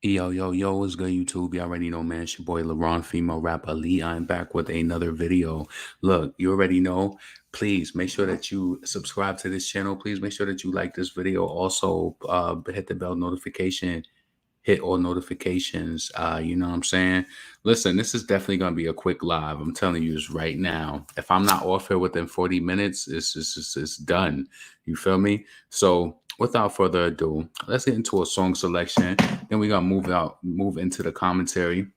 Yo, yo, yo, what's good, YouTube? You already know, man. It's your boy, LeBron, female rapper Lee. I'm back with another video. Look, you already know. Please make sure that you subscribe to this channel. Please make sure that you like this video. Also, hit the bell notification, hit all notifications. You know what I'm saying? Listen, this is definitely going to be a quick live. I'm telling you this right now. If I'm not off here within 40 minutes, it's done. You feel me? So, without further ado, let's get into a song selection. Then we gotta move into the commentary.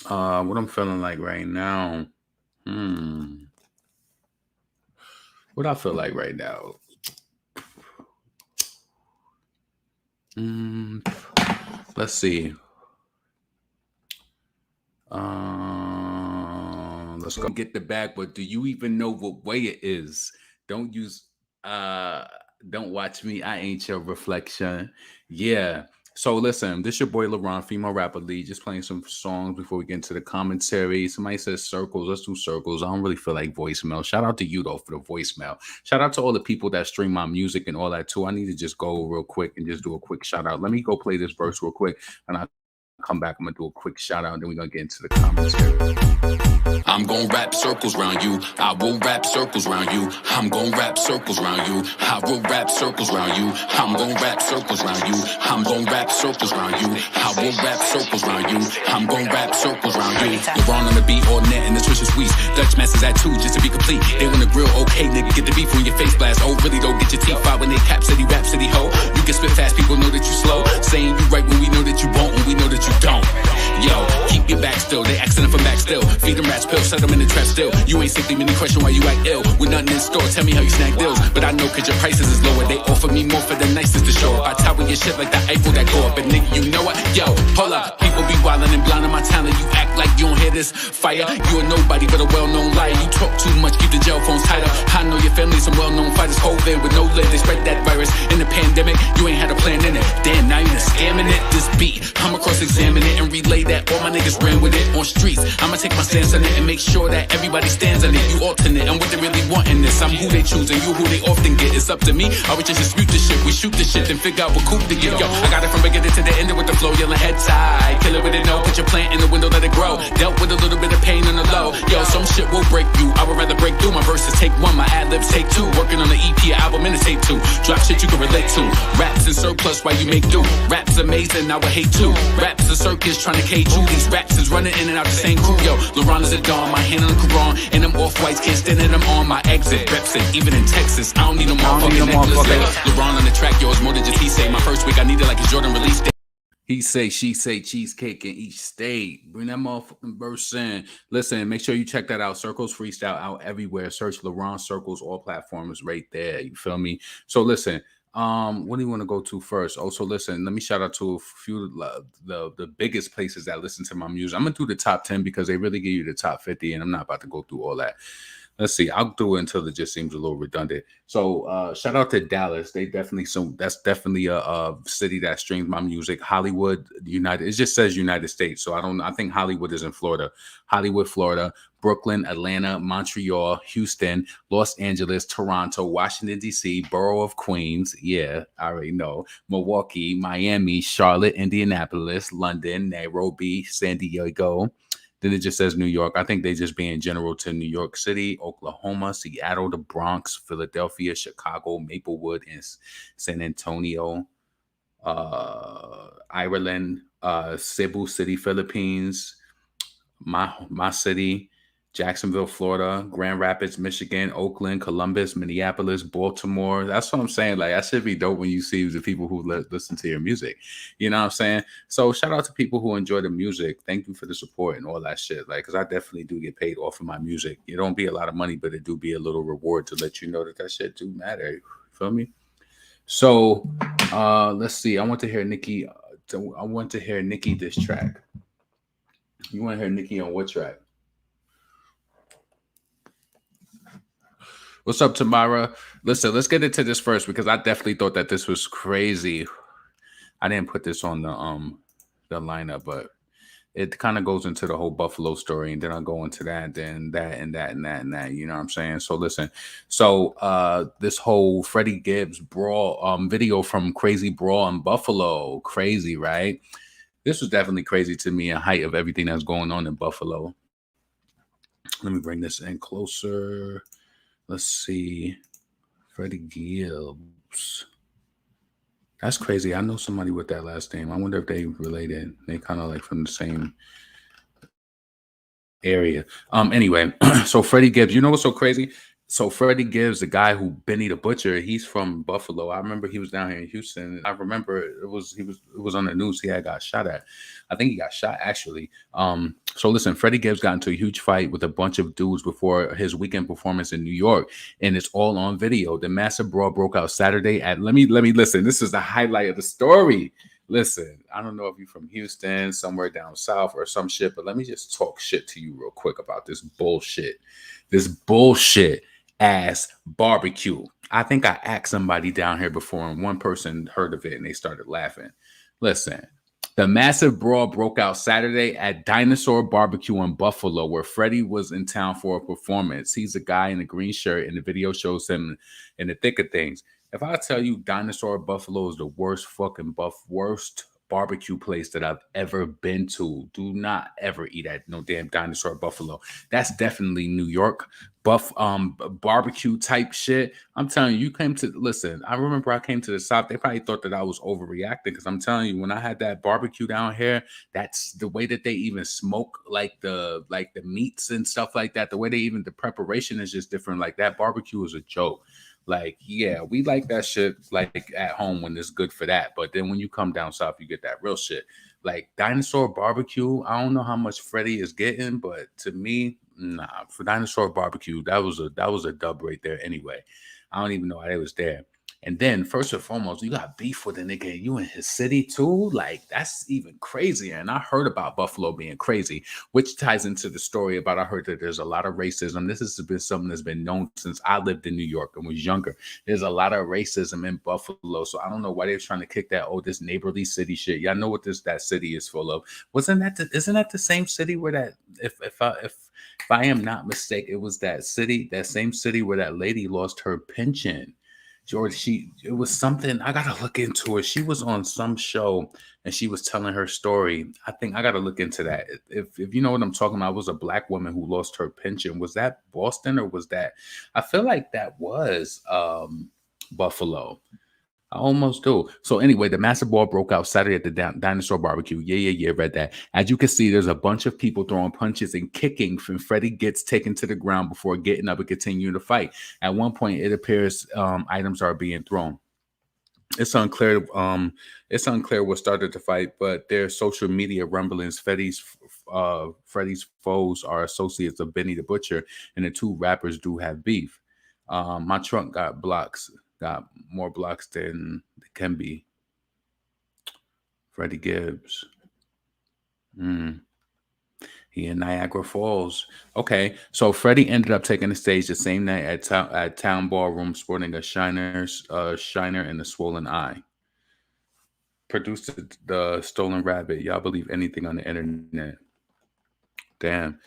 What I'm feeling like right now. What I feel like right now. Let's see. Let's go get the bag, but do you even know what way it is? Don't use don't watch me. I ain't your reflection. Yeah. So listen, this your boy LeBron, female rapper Lee, just playing some songs before we get into the commentary. Somebody says circles. Let's do circles. I don't really feel like voicemail. Shout out to you though for the voicemail. Shout out to all the people that stream my music and all that too. I need to just go real quick and just do a quick shout out. Let me go play this verse real quick and I'll come back. I'm gonna do a quick shout out and then we're gonna get into the commentary. I'm gon' wrap circles round you. I will wrap circles round you. I'm gon' wrap circles round you. I will wrap circles round you. I'm gon' wrap circles round you. I'm gon' wrap circles round you. I will wrap circles round you. I'm gon' wrap circles round you. LeBron on the beat, all net and the Trisha Sweets. Dutch masters at 2 just to be complete. They want the grill, okay, nigga, get the beef on your face blast. Oh, really don't get your teeth out when they cap city, rap city, ho. You can spit fast, people know that you slow. Saying you right when we know that you won't, when we know that you don't. Yo, keep your back still. They accident from back still. Feed them rats pills, set them in the trap still. You ain't simply many question why you act ill. With nothing in store, tell me how you snag deals. But I know cause your prices is lower. They offer me more for the nicest to show up. I tower your shit like the Eiffel that go up. And nigga, you know what? Yo, hold up. People be wildin' and blindin' my talent. You act like you don't hear this fire. You a nobody but a well-known liar. You talk too much, keep the jail phones tighter. I know your family some well-known fighters. COVID with no lid, they spread that virus. In the pandemic, you ain't had a plan in it. Damn, now you done scamming it. This beat, I'ma cross-examine it and relay that. All my niggas ran with it on streets. I'ma take my stance on it and make sure that everybody stands on it. You alternate and what they really want in this. I'm who they choose and you who they often get. It's up to me. I would just dispute the shit. We shoot the shit and figure out what coup to get. Yo, I got it from beginning to the end with the flow, yelling head tight. Kill it with it, no. Put your plant in the window, let it grow. Dealt with a little bit of pain on the low. Yo, some shit will break you. I would rather break through. My verses take 1, my ad-libs take 2. Working on the EP album and it take 2. Drop shit you can relate to. Raps in surplus while you make do. Raps amazing, I would hate too. Raps a circus trying to cage you. These raps is running in and out the same crew. Yo, LeBron is a dawn, my hand on the Quran. And them off-whites can't stand it, I'm on my exit. Reps it, even in Texas, I don't need no motherfucking necklace. LeBron on the track, yo, it's more than just he say. My first week, I need it like his Jordan release day. He say, she say, cheesecake in each state. Bring that motherfucking verse in. Listen, make sure you check that out. Circles Freestyle out everywhere. Search LeBron Circles, all platforms right there. You feel me? So listen, what do you want to go to first? Also, listen, let me shout out to a few of the biggest places that listen to my music. I'm gonna do the top 10 because they really give you the top 50, and I'm not about to go through all that. Let's see. I'll do it until it just seems a little redundant. So shout out to Dallas. They definitely that's definitely a city that streams my music. Hollywood, United. It just says United States. So I think Hollywood is in Florida. Hollywood, Florida, Brooklyn, Atlanta, Montreal, Houston, Los Angeles, Toronto, Washington, D.C., Borough of Queens. Yeah, I already know. Milwaukee, Miami, Charlotte, Indianapolis, London, Nairobi, San Diego. Then it just says New York. I think they just being general to New York City, Oklahoma, Seattle, the Bronx, Philadelphia, Chicago, Maplewood, and San Antonio, Ireland, Cebu City, Philippines, my city, Jacksonville, Florida, Grand Rapids, Michigan, Oakland, Columbus, Minneapolis, Baltimore. That's what I'm saying. Like, that should be dope when you see the people who listen to your music. You know what I'm saying? So shout out to people who enjoy the music. Thank you for the support and all that shit. Like, because I definitely do get paid off of my music. It don't be a lot of money, but it do be a little reward to let you know that shit do matter. You feel me? So let's see. I want to hear Nicki. I want to hear Nicki this track. You want to hear Nicki on what track? What's up, Tamara? Listen, let's get into this first because I definitely thought that this was crazy. I didn't put this on the lineup, but it kind of goes into the whole Buffalo story, and then I'll go into that, then that, and that, and that, and that. You know what I'm saying? So listen. So this whole Freddie Gibbs brawl video from Crazy Brawl in Buffalo, crazy, right? this was definitely crazy to me in height of everything that's going on in Buffalo. Let me bring this in closer. Let's see. Freddie Gibbs. That's crazy. I know somebody with that last name. I wonder if they related. They kind of like from the same area. Anyway, so Freddie Gibbs, you know what's so crazy? So Freddie Gibbs, the guy who Benny the Butcher, he's from Buffalo. I remember he was down here in Houston. I remember it was on the news. He had got shot at. I think he got shot actually. So listen, Freddie Gibbs got into a huge fight with a bunch of dudes before his weekend performance in New York, and it's all on video. The massive brawl broke out Saturday at let me listen. This is the highlight of the story. Listen, I don't know if you're from Houston, somewhere down south or some shit, but let me just talk shit to you real quick about this bullshit. This bullshit ass barbecue. I think I asked somebody down here before and one person heard of it and they started laughing. Listen, the massive brawl broke out Saturday at Dinosaur Barbecue in Buffalo, where Freddie was in town for a performance. He's a guy in a green shirt, and the video shows him in the thick of things. If I tell you Dinosaur Buffalo is the worst worst barbecue place that I've ever been to, do not ever eat at no damn Dinosaur Buffalo. That's definitely New York barbecue type shit. I'm telling you, you came to listen. I remember I came to the South. They probably thought that I was overreacting because I'm telling you, when I had that barbecue down here, that's the way that they even smoke like the meats and stuff like that. The way they even the preparation is just different. Like that barbecue is a joke. Like, yeah, we like that shit like at home when it's good for that. But then when you come down south, you get that real shit. Like Dinosaur Barbecue, I don't know how much Freddie is getting, but to me, nah, for Dinosaur Barbecue, that was a dub right there anyway. I don't even know why they was there. And then first and foremost, you got beef with a nigga and you in his city too. Like that's even crazier. And I heard about Buffalo being crazy, which ties into the story about I heard that there's a lot of racism. This has been something that's been known since I lived in New York and was younger. There's a lot of racism in Buffalo. So I don't know why they're trying to kick that, this neighborly city shit. Y'all know what that city is full of. Isn't that the same city where that if I am not mistaken, it was that same city where that lady lost her pension. George, it was something I gotta look into it. She was on some show and she was telling her story. I think I gotta look into that. If you know what I'm talking about, it was a black woman who lost her pension. Was that Boston or was that? I feel like that was Buffalo. I almost do. So anyway, the massive brawl broke out Saturday at the Dinosaur Barbecue. Yeah, read that. As you can see, there's a bunch of people throwing punches and kicking when Freddie gets taken to the ground before getting up and continuing to fight. At one point, it appears items are being thrown. It's unclear. What started the fight, but there's social media rumblings. Freddie's foes are associates of Benny the Butcher, and the two rappers do have beef. My trunk got more blocks than it can be. Freddie Gibbs. He in Niagara Falls. Okay, so Freddie ended up taking the stage the same night at Town Ballroom, sporting a shiner and a swollen eye. Produced the Stolen Rabbit. Y'all believe anything on the internet? Damn.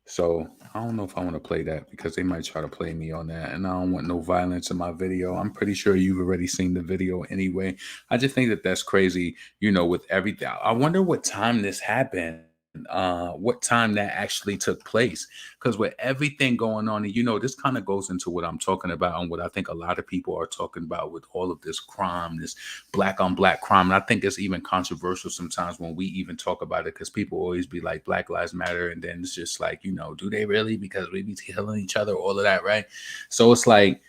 So I don't know if I want to play that because they might try to play me on that, and I don't want no violence in my video. I'm pretty sure you've already seen the video anyway. I just think that that's crazy, with everything. I wonder what time this happened, what time that actually took place, because with everything going on, and this kind of goes into what I'm talking about and what I think a lot of people are talking about with all of this crime, this black on black crime. And I think it's even controversial sometimes when we even talk about it, because people always be like Black Lives Matter, and then it's just like, do they really? Because we be killing each other, all of that, right? So it's like,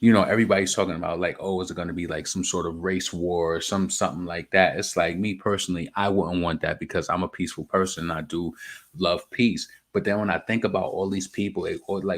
everybody's talking about like, oh, is it going to be like some sort of race war or something like that? It's like, me personally, I wouldn't want that because I'm a peaceful person. I do love peace. But then when I think about all these people,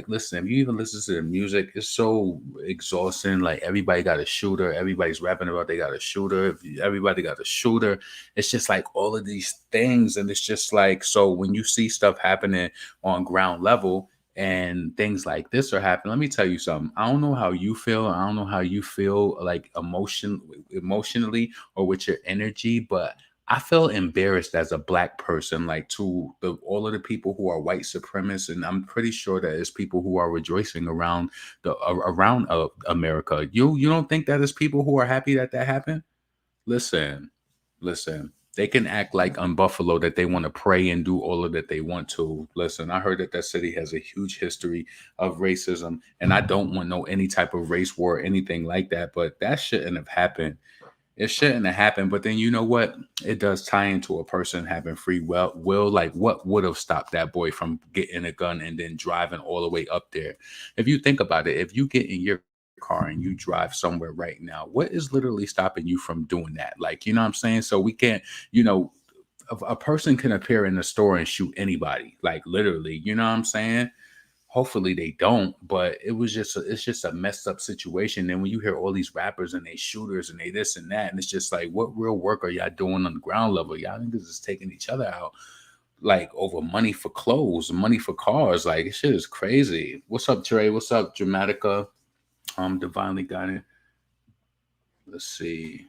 listen, if you even listen to the music, it's so exhausting. Like everybody got a shooter. Everybody's rapping about they got a shooter. Everybody got a shooter. It's just like all of these things. And it's just like, so when you see stuff happening on ground level, and things like this are happening, let me tell you something. I don't know how you feel. I don't know how you feel like emotionally or with your energy, but I feel embarrassed as a black person, like to all of the people who are white supremacists, and I'm pretty sure that there's people who are rejoicing around America. You don't think that there's people who are happy that happened? Listen. They can act like on Buffalo that they want to pray and do all of that they want to. Listen, I heard that that city has a huge history of racism, and I don't want no any type of race war or anything like that. But that shouldn't have happened. It shouldn't have happened. But then you know what? It does tie into a person having free will. Like what would have stopped that boy from getting a gun and then driving all the way up there? If you think about it, if you get in your car and you drive somewhere right now, what is literally stopping you from doing that? Like, you know what I'm saying? So we can't, you know, a person can appear in the store and shoot anybody, like literally, you know what I'm saying? Hopefully they don't, but it's just a messed up situation. And when you hear all these rappers and they shooters and they this and that, and it's just like, what real work are y'all doing on the ground level? Y'all niggas is taking each other out like over money for clothes, money for cars. Like shit is crazy. What's up, Trey? What's up, Dramatica? Divinely got it. Let's see.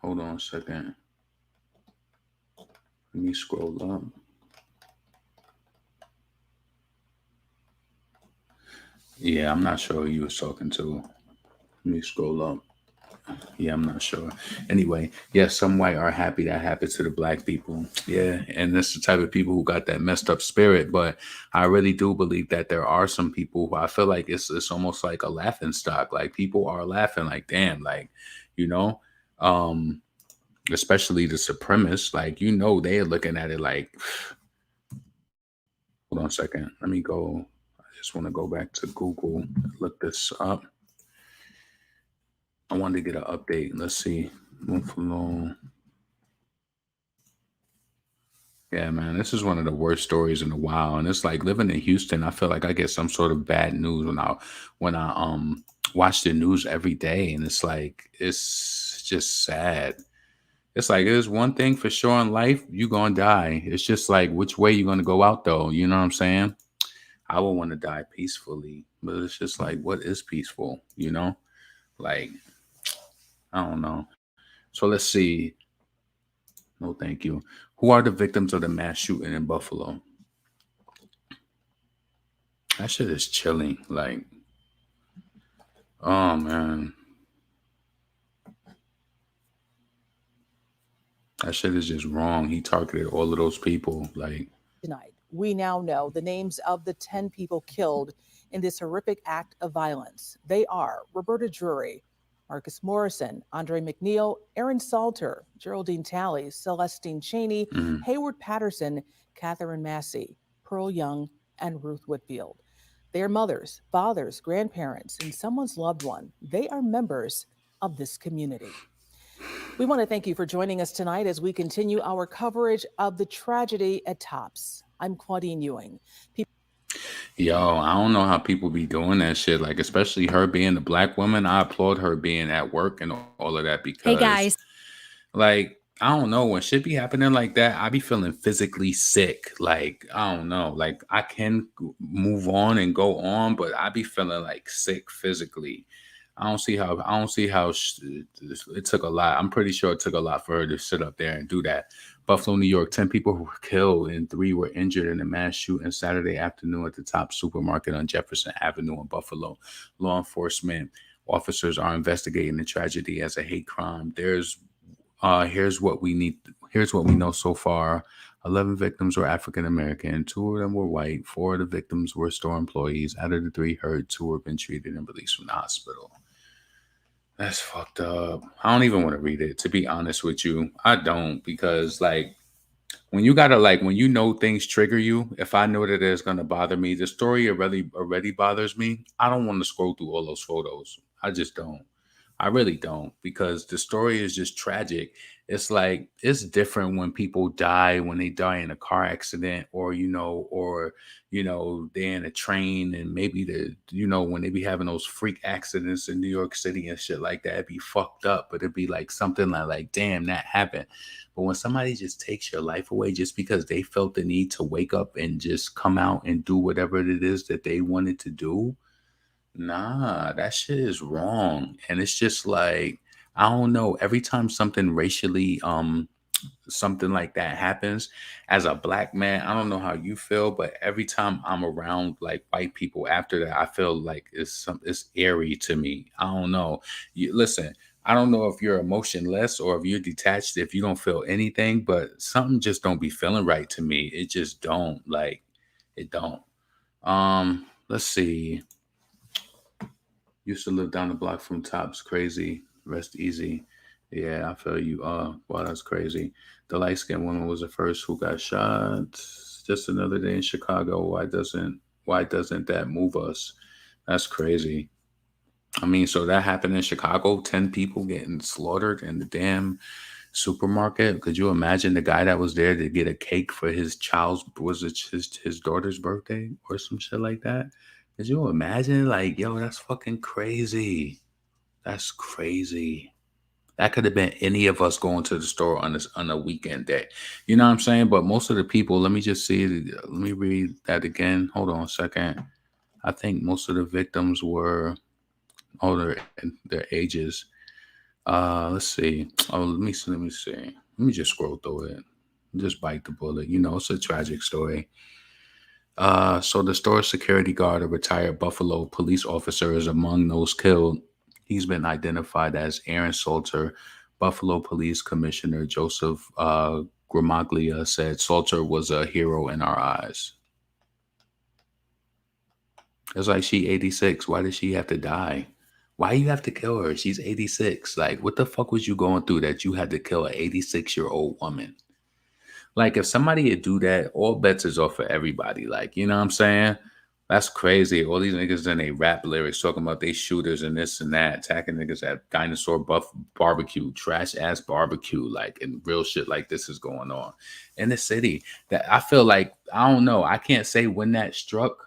Hold on a second. Let me scroll up. Yeah, I'm not sure who you was talking to. Let me scroll up. Yeah, I'm not sure. Anyway, yes, some white are happy that happened to the black people. Yeah, and that's the type of people who got that messed up spirit. But I really do believe that there are some people who I feel like it's almost like a laughing stock. Like people are laughing, like damn, like you know, um, especially the supremacists. Like you know, they're looking at it like, hold on a second, let me go. I just want to go back to Google, look this up. I wanted to get an update. Let's see. Buffalo. Yeah, man, this is one of the worst stories in a while. And it's like living in Houston, I feel like I get some sort of bad news when I watch the news every day. And it's like it's just sad. It's like there's one thing for sure in life, you gonna die. It's just like which way you gonna go out though. You know what I'm saying? I would want to die peacefully, but it's just like what is peaceful, you know? Like, I don't know. So let's see. No, thank you. Who are the victims of the mass shooting in Buffalo? That shit is chilling. Like, oh man, that shit is just wrong. He targeted all of those people. Like, tonight. We now know the names of the 10 people killed in this horrific act of violence. They are Roberta Drury, Marcus Morrison, Andre McNeil, Aaron Salter, Geraldine Talley, Celestine Cheney, mm, Hayward Patterson, Catherine Massey, Pearl Young, and Ruth Whitfield. They are mothers, fathers, grandparents, and someone's loved one. They are members of this community. We want to thank you for joining us tonight as we continue our coverage of the tragedy at Tops. I'm Claudine Ewing. yo, I don't know how people be doing that shit. Like, especially her being a black woman. I applaud her being at work and all of that Hey because, guys. like, I don't know when shit be happening like that. I be feeling physically sick. Like, I don't know. Like, I can move on and go on, but I be feeling like sick physically. I don't see how it took a lot. I'm pretty sure it took a lot for her to sit up there and do that. Buffalo, New York, 10 people were killed and 3 were injured in a mass shooting Saturday afternoon at the Top supermarket on Jefferson Avenue in Buffalo. Law enforcement officers are investigating the tragedy as a hate crime. Here's what we need. Here's what we know so far. 11 victims were African American. 2 of them were white. 4 of the victims were store employees. Out of the 3 hurt, 2 have been treated and released from the hospital. That's fucked up. I don't even want to read it, to be honest with you. I don't, because like when you know things trigger you, if I know that it's gonna bother me, the story already bothers me. I don't want to scroll through all those photos. I just don't. I really don't, because the story is just tragic. It's like it's different when people die, when they die in a car accident, or they're in a train, and maybe when they be having those freak accidents in New York City and shit like that, it'd be fucked up, but it'd be like something like damn, that happened. But when somebody just takes your life away just because they felt the need to wake up and just come out and do whatever it is that they wanted to do, nah, that shit is wrong. And it's just like, I don't know. Every time something racially, something like that happens, as a black man, I don't know how you feel, but every time I'm around like white people after that, I feel like it's eerie to me. I don't know. You listen. I don't know if you're emotionless or if you're detached, if you don't feel anything, but something just don't be feeling right to me. It just don't like it don't. Let's see. Used to live down the block from Tops. Crazy. Rest easy. Yeah, I feel you. Wow, that's crazy. The light skinned woman was the first who got shot. Just another day in Chicago. Why doesn't that move us? That's crazy. I mean, so that happened in Chicago, 10 people getting slaughtered in the damn supermarket. Could you imagine the guy that was there to get a cake for his child's, was it his daughter's birthday or some shit like that? Could you imagine? Like, yo, that's fucking crazy. That's crazy. That could have been any of us going to the store on this on a weekend day. You know what I'm saying? But most of the people, let me just see. Let me read that again. Hold on a second. I think most of the victims were older in their ages. Let's see. Oh, let me see. Let me just scroll through it. Just bite the bullet. You know, it's a tragic story. So the store security guard, a retired Buffalo police officer, is among those killed. He's been identified as Aaron Salter. Buffalo Police Commissioner Joseph Gramaglia said Salter was a hero in our eyes. It's like she 86. Why does she have to die? Why you have to kill her? She's 86. Like, what the fuck was you going through that you had to kill an 86-year-old woman? Like, if somebody would do that, all bets is off for everybody. Like, you know what I'm saying? That's crazy. All these niggas in they rap lyrics talking about they shooters and this and that, attacking niggas at dinosaur buff barbecue, trash ass barbecue, like, and real shit like this is going on in the city. That I feel like, I don't know. I can't say when that struck.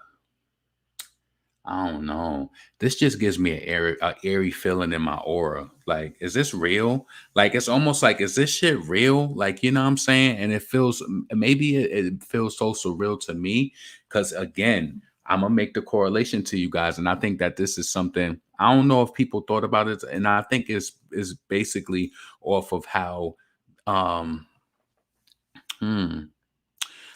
I don't know. This just gives me a eerie feeling in my aura. Like, is this real? Like, it's almost like, is this shit real? Like, you know what I'm saying? And it feels, maybe it feels so surreal to me. Because again, I'm going to make the correlation to you guys. And I think that this is something, I don't know if people thought about it. And I think it's basically off of how, um, hmm,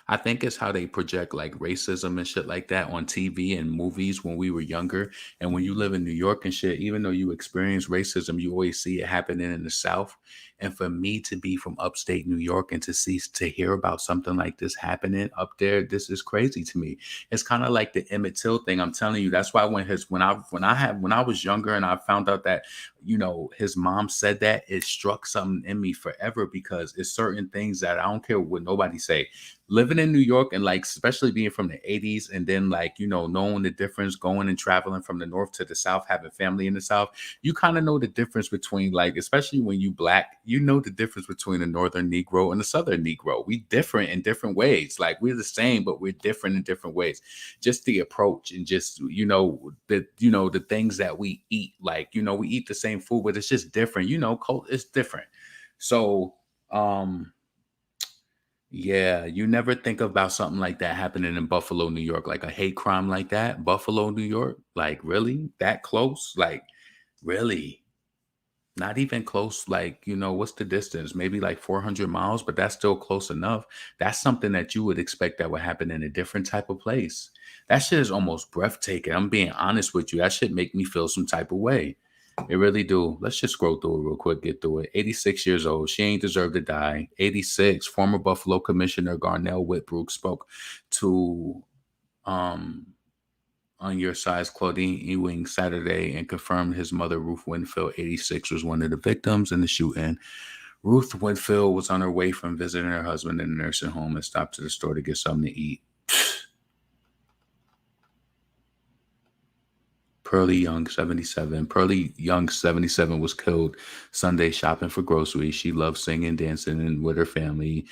I think it's how they project like racism and shit like that on TV and movies when we were younger. And when you live in New York and shit, even though you experience racism, you always see it happening in the South. And for me to be from upstate New York and to hear about something like this happening up there, this is crazy to me. It's kind of like the Emmett Till thing. I'm telling you, that's why when I was younger and I found out that, you know, his mom said that, it struck something in me forever, because it's certain things that I don't care what nobody say. Living in New York and like especially being from the 80s, and then like, you know, knowing the difference, going and traveling from the north to the south, having family in the south, you kind of know the difference between, like, especially when you black, you know the difference between a northern Negro and a southern Negro. We different in different ways. Like, we're the same, but we're different in different ways. Just the approach and just, the things that we eat, like, you know, we eat the same food, but it's just different, you know, it's different. So yeah, you never think about something like that happening in Buffalo, New York, like a hate crime like that. Buffalo, New York, like, really? That close? Like, really? Not even close. Like, you know, what's the distance? Maybe like 400 miles, but that's still close enough. That's something that you would expect that would happen in a different type of place. That shit is almost breathtaking. I'm being honest with you. That shit make me feel some type of way. It really do. Let's just scroll through it real quick, get through it. 86 years old. She ain't deserve to die. 86. Former Buffalo Commissioner Garnell Whitbrook spoke to um on your size Claudine Ewing Saturday and confirmed his mother, Ruth Winfield, 86, was one of the victims in the shooting. Ruth Winfield was on her way from visiting her husband in a nursing home and stopped to the store to get something to eat. Pearlie Young, 77. Pearlie Young, 77, was killed Sunday shopping for groceries. She loved singing, dancing, and with her family.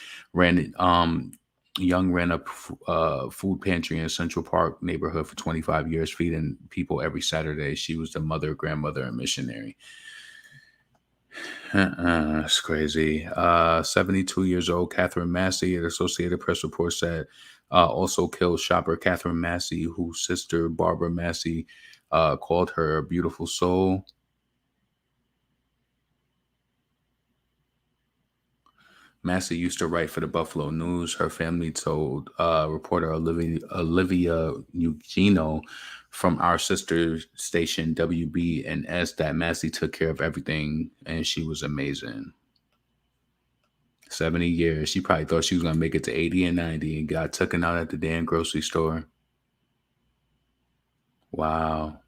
Young ran a food pantry in Central Park neighborhood for 25 years, feeding people every Saturday. She was the mother, grandmother, and missionary. That's crazy. 72 years old, Catherine Massey, an Associated Press report said, also killed shopper Catherine Massey, whose sister Barbara Massey called her a beautiful soul. Massey used to write for the Buffalo News. Her family told reporter Olivia Eugenio from our sister station WBNS that Massey took care of everything and she was amazing. 70 years. She probably thought she was going to make it to 80 and 90 and got taken out at the damn grocery store. Wow.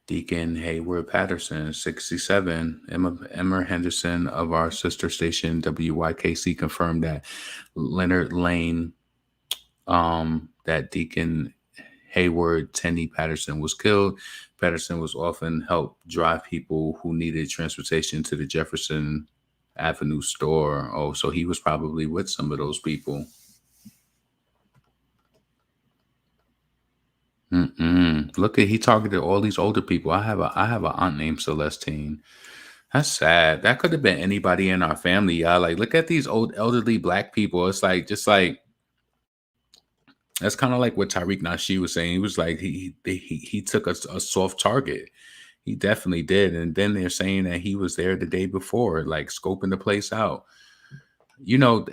Deacon Hayward Patterson, 67. Emma Henderson of our sister station WYKC confirmed that Leonard Lane, that Deacon Hayward Tenny Patterson was killed. Patterson was often helped drive people who needed transportation to the Jefferson Avenue store. Oh, so he was probably with some of those people. Look at, he targeted all these older people. I have an aunt named Celestine. That's sad. That could have been anybody in our family. Y'all, like, look at these old elderly black people. It's like, just like, that's kind of like what Tariq Nasheed was saying. He was like, he took a soft target. He definitely did. And then they're saying that he was there the day before, like scoping the place out. You know,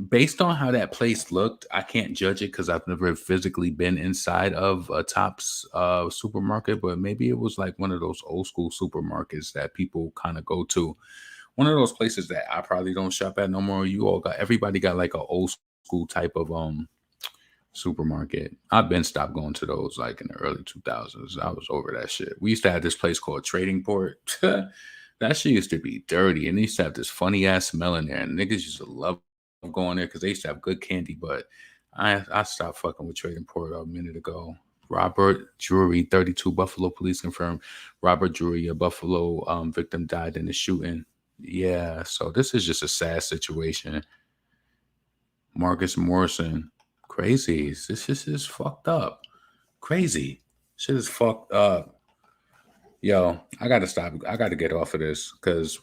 based on how that place looked, I can't judge it because I've never physically been inside of a Tops supermarket, but maybe it was like one of those old school supermarkets that people kind of go to. One of those places that I probably don't shop at no more. Everybody got like an old school type of supermarket. I've been stopped going to those like in the early 2000s. I was over that shit. We used to have this place called Trading Port. That shit used to be dirty, and they used to have this funny ass smell in there. And niggas used to love going there because they used to have good candy. But I stopped fucking with Trading Port a minute ago. Robert Drury, 32, Buffalo police confirmed Robert Drury, a Buffalo victim, died in the shooting. Yeah, so this is just a sad situation. Marcus Morrison, crazy. This is fucked up. Crazy. Shit is fucked up. Yo, I gotta stop. I gotta get off of this because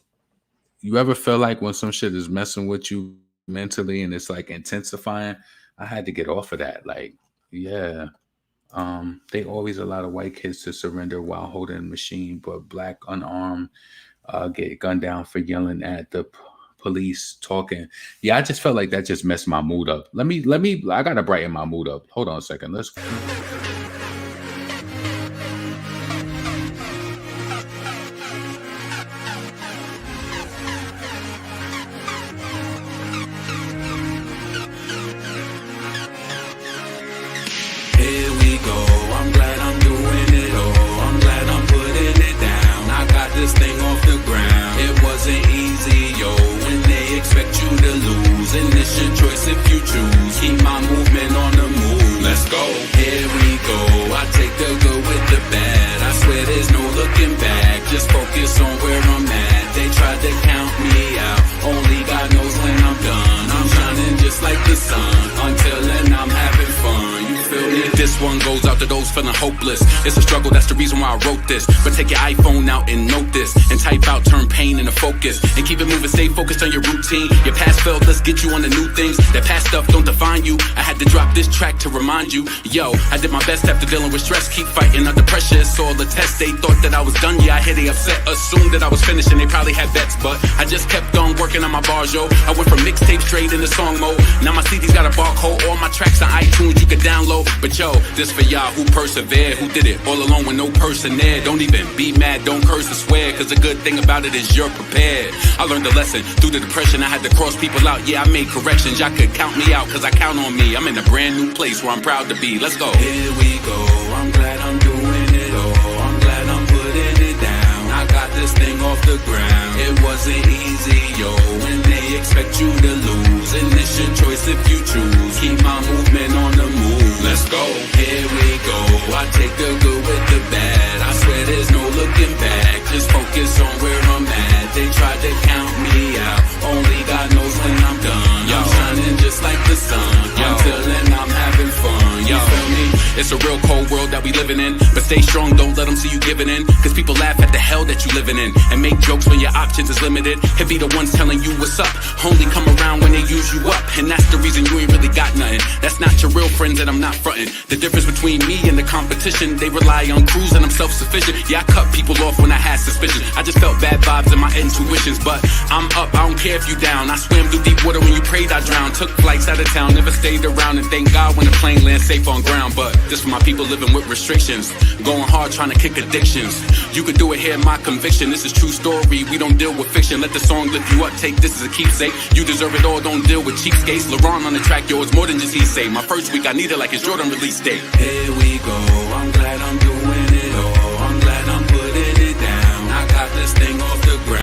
you ever feel like when some shit is messing with you mentally and it's like intensifying? I had to get off of that. Like, yeah. They always allow the white kids to surrender while holding a machine, but black unarmed get gunned down for yelling at the police talking. Yeah, I just felt like that just messed my mood up. I gotta brighten my mood up. Hold on a second. Let's go. This thing off the ground. It wasn't easy, yo, when they expect you to lose. And it's your choice if you choose. Keep my movement on the move. Let's go. Here we go. I take the good with the bad. I swear there's no looking back. Just focus on where I'm at. They tried to count me out. Only God knows when I'm done. I'm shining just like the sun. Until then I'm having fun. You feel me? This one goes out to those feeling hopeless. It's a struggle, that's the reason why I wrote this. But take your iPhone out and note this. And type out, turn pain into focus. And keep it moving, stay focused on your routine. Your past failed, let's get you on the new things. That past stuff don't define you. I had to drop this track to remind you. Yo, I did my best after dealing with stress. Keep fighting under pressure, it's all a test. They thought that I was done, yeah, I hear they upset. Assumed that I was finished and they probably had bets. But I just kept on working on my bars, yo. I went from mixtape straight into song mode. Now my CD's got a barcode. All my tracks on iTunes you can download. But yo, this for y'all who persevered, who did it all alone with no person there. Don't even be mad, don't curse or swear, cause the good thing about it is you're prepared. I learned a lesson through the depression. I had to cross people out, yeah, I made corrections. Y'all could count me out, cause I count on me. I'm in a brand new place where I'm proud to be. Let's go. Here we go, I'm glad I'm doing it all. I'm glad I'm putting it down. I got this thing off the ground. It wasn't easy, yo, when they expect you to lose. And it's your choice if you choose. Keep my movement on the move. Let's go. Here we go. I take the good with the bad. I swear there's no looking back. Just focus on where I'm at. They tried to count me out. Only God knows when I'm done. I'm shining just like the sun. Until then I'm having fun. You feel me? It's a real cold world that we living in, but stay strong, don't let them see you giving in, cause people laugh at the hell that you living in, and make jokes when your options is limited, and be the ones telling you what's up, only come around when they use you up, and that's the reason you ain't really got nothing. That's not your real friends and I'm not fronting. The difference between me and the competition, they rely on crews and I'm self-sufficient. Yeah, I cut people off when I had suspicion. I just felt bad vibes in my intuitions, but I'm up, I don't care if you down. I swam through deep water when you prayed I drowned. Took flights out of town, never stayed around, and thank God when the plane lands safe on ground. But this for my people living with restrictions, going hard trying to kick addictions. You could do it here, my conviction. This is true story, we don't deal with fiction. Let the song lift you up, take this as a keepsake. You deserve it all, don't deal with cheapskates. LeBron on the track, yo, it's more than just he say. My first week I need it like it's Jordan release date. Here we go, I'm glad I'm doing it all. I'm glad I'm putting it down. I got this thing off the ground.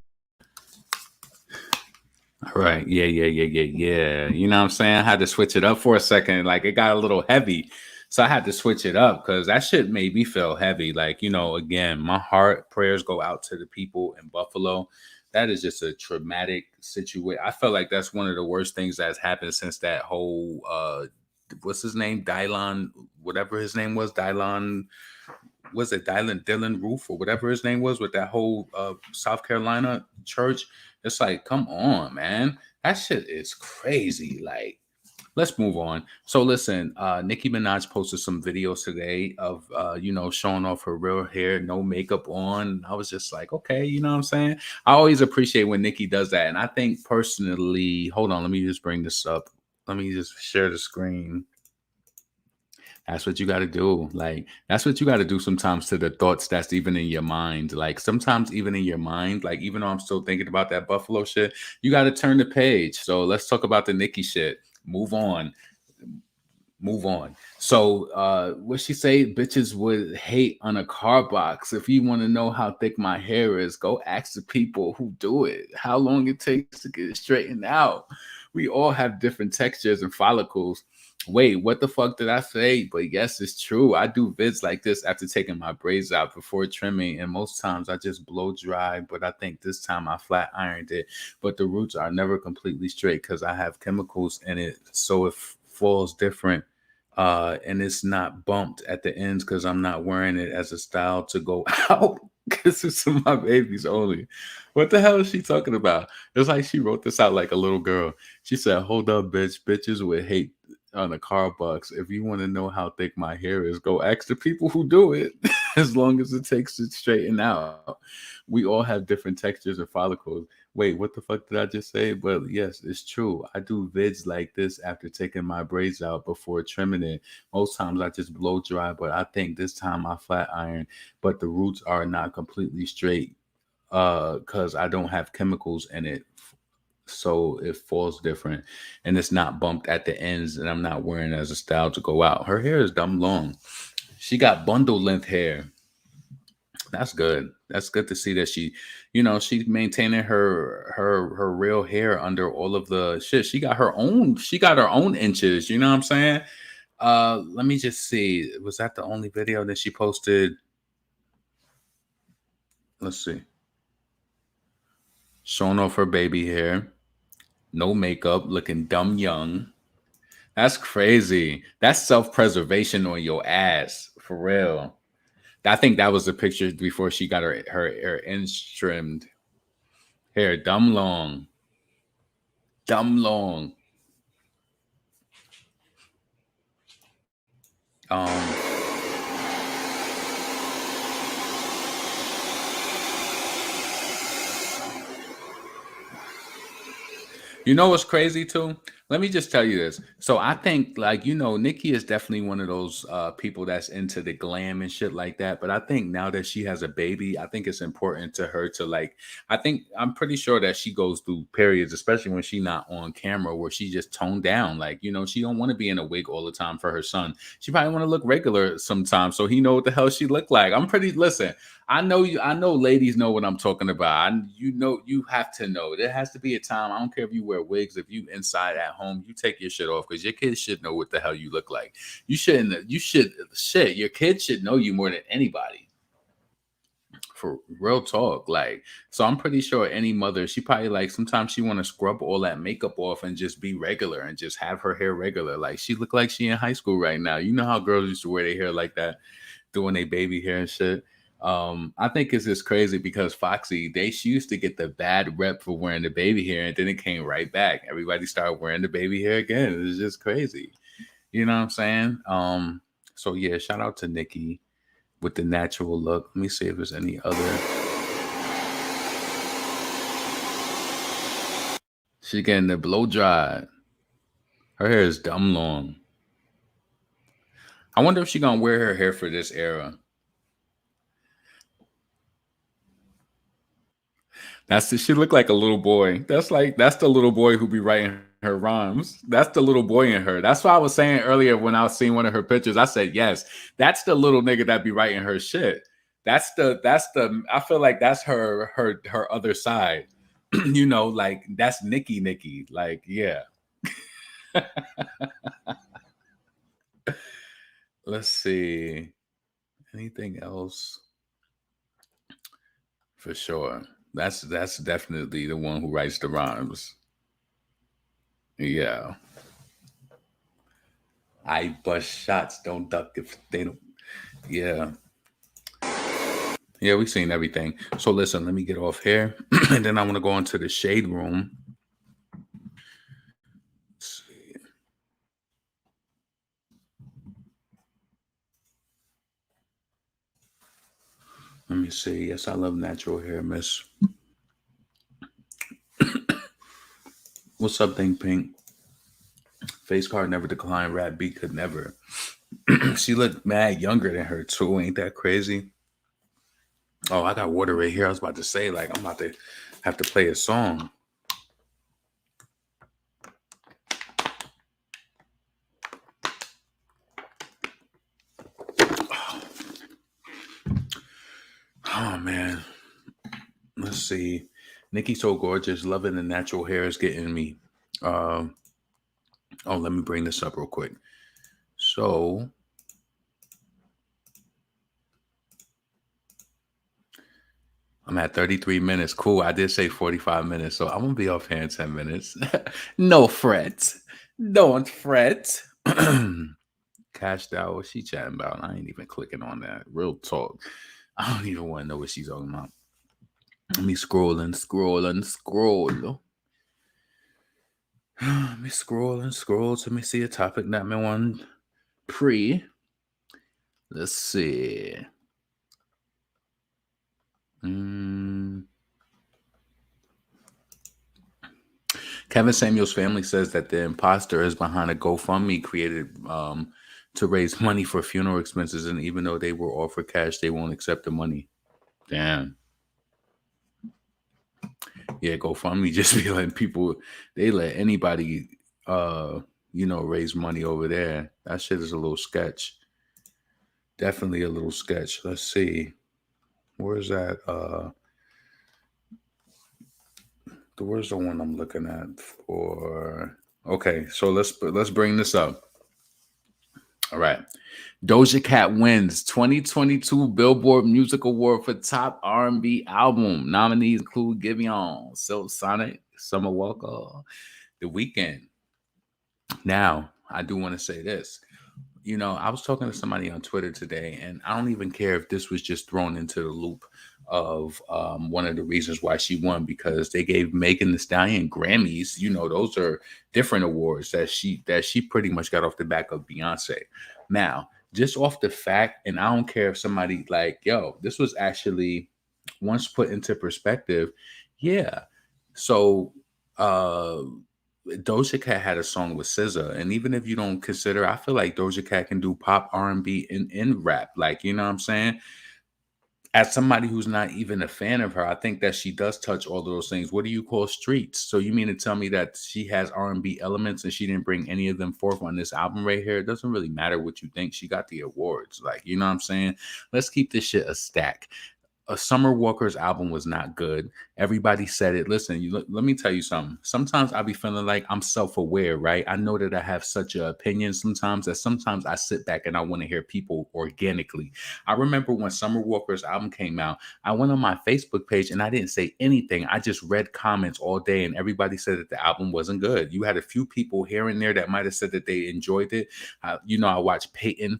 All right. Yeah. You know what I'm saying? I had to switch it up for a second. Like, it got a little heavy. So I had to switch it up because that shit made me feel heavy. Like, you know, again, my heart prayers go out to the people in Buffalo. That is just a traumatic situation. I felt like that's one of the worst things that's happened since that whole, what's his name? Dylan, whatever his name was. Dylan, was it Dylan Roof or whatever his name was, with that whole South Carolina church? It's like, come on, man. That shit is crazy. Like, let's move on. So listen, Nicki Minaj posted some videos today of, you know, showing off her real hair, no makeup on. I was just like, okay, you know what I'm saying? I always appreciate when Nicki does that. And I think personally, hold on, let me just bring this up. Let me just share the screen. That's what you got to do. Like, that's what you got to do sometimes to the thoughts that's even in your mind. Like, sometimes even in your mind, like, even though I'm still thinking about that Buffalo shit, you got to turn the page. So let's talk about the Nicki shit. Move on. So what she say? Bitches would hate on a car box. If you want to know how thick my hair is, go ask the people who do it how long it takes to get it straightened out. We all have different textures and follicles. Wait, what the fuck did I say? But yes, it's true. I do vids like this after taking my braids out before trimming, and most times I just blow dry, but I think this time I flat ironed it. But the roots are never completely straight because I have chemicals in it, so it falls different. And it's not bumped at the ends because I'm not wearing it as a style to go out. This is for my babies only. What the hell is she talking about? It's like she wrote this out like a little girl. She said, hold up, bitch. Bitches would hate on a car box. If you want to know how thick my hair is, go ask the people who do it. As long as it takes to straighten out. We all have different textures and follicles. Wait, what the fuck did I just say? But yes, it's true. I do vids like this after taking my braids out before trimming it. Most times I just blow dry, but I think this time I flat iron, but the roots are not completely straight because I don't have chemicals in it. So it falls different and it's not bumped at the ends, and I'm not wearing it as a style to go out. Her hair is dumb long. She got bundle length hair. That's good. That's good to see that she, you know, she's maintaining her real hair under all of the shit. She got her own inches, you know what I'm saying? Let me just see. Was that the only video that she posted? Let's see. Showing off her baby hair. No makeup, looking dumb young. That's crazy. That's self-preservation on your ass, for real. I think that was the picture before she got her ends trimmed. Hair, dumb long. You know what's crazy too? Let me just tell you this. So I think, like, you know, Nicki is definitely one of those people that's into the glam and shit like that. But I think now that she has a baby, I think it's important to her to, like, I'm pretty sure that she goes through periods, especially when she's not on camera, where she just toned down. Like, you know, she don't want to be in a wig all the time for her son. She probably want to look regular sometimes, so he know what the hell she look like. Listen, I know ladies know what I'm talking about. You have to know. There has to be a time. I don't care if you wear wigs, if you inside at home, you take your shit off, because your kids should know what the hell you look like. Your kids should know you more than anybody. for real talk. Like, so I'm pretty sure any mother, she probably like sometimes she want to scrub all that makeup off and just be regular and just have her hair regular. Like she look like she in high school right now. You know how girls used to wear their hair like that, doing their baby hair and shit. I think it's just crazy because Foxy, she used to get the bad rep for wearing the baby hair, and then it came right back. Everybody started wearing the baby hair again. It's just crazy. You know what I'm saying? So yeah, shout out to Nicki with the natural look. Let me see if there's any other. She's getting the blow dried. Her hair is dumb long. I wonder if she's gonna wear her hair for this era. She looked like a little boy. That's the little boy who be writing her rhymes. That's the little boy in her. That's what I was saying earlier when I was seeing one of her pictures. I said, yes, that's the little nigga that be writing her shit. That's the I feel like that's her other side. You know, like that's Nicki. Like, yeah. Let's see. Anything else? For sure. That's definitely the one who writes the rhymes. Yeah. I bust shots, don't duck if they don't. Yeah. Yeah, we've seen everything. So listen, let me get off here. And then I want to go into the shade room. Let's see. Let me see. Yes, I love natural hair, miss. What's up, Think Pink? Face card never declined. Rap B could never. She looked mad younger than her too. Ain't that crazy? Oh, I got water right here. I was about to say, like, I'm about to have to play a song. Oh man. Let's see. Nicki so gorgeous. Loving the natural hair is getting me. Oh, let me bring this up real quick. So I'm at 33 minutes. Cool. I did say 45 minutes. So I'm going to be off here in 10 minutes. No fret. Don't fret. Cashed out. What's she chatting about? I ain't even clicking on that. Real talk. I don't even want to know what she's talking about. Let me scroll. Let me scroll. Let me see a topic that me want Let's see. Kevin Samuel's family says that the imposter is behind a GoFundMe created to raise money for funeral expenses, and even though they were offered cash, they won't accept the money. Damn. Yeah, GoFundMe just be letting people, they let anybody, raise money over there. That shit is a little sketch. Definitely a little sketch. Let's see. Where's that? Where's the one I'm looking at for? Okay, so let's bring this up. All right. Doja Cat wins 2022 Billboard Music Award for Top R&B Album. Nominees include Giveon, Silk Sonic, Summer Walker, The Weeknd. Now, I do want to say this. You know, I was talking to somebody on Twitter today, and I don't even care if this was just thrown into the loop of one of the reasons why she won, because they gave Megan Thee Stallion Grammys. You know, those are different awards that she pretty much got off the back of Beyonce. Now, just off the fact, and I don't care if somebody like, yo, this was actually once put into perspective. Yeah. So Doja Cat had a song with SZA, and even if you don't consider, I feel like Doja Cat can do pop, R&B, and rap. Like, you know what I'm saying? As somebody who's not even a fan of her, I think that she does touch all of those things. What do you call streets? So you mean to tell me that she has R&B elements and she didn't bring any of them forth on this album right here? It doesn't really matter what you think. She got the awards. Like, you know what I'm saying? Let's keep this shit a stack. Summer Walker's album was not good. Everybody said it. Listen, let me tell you something. Sometimes I be feeling like I'm self-aware, right? I know that I have such an opinion sometimes that sometimes I sit back and I want to hear people organically. I remember when Summer Walker's album came out, I went on my Facebook page and I didn't say anything. I just read comments all day and everybody said that the album wasn't good. You had a few people here and there that might have said that they enjoyed it. I watched Peyton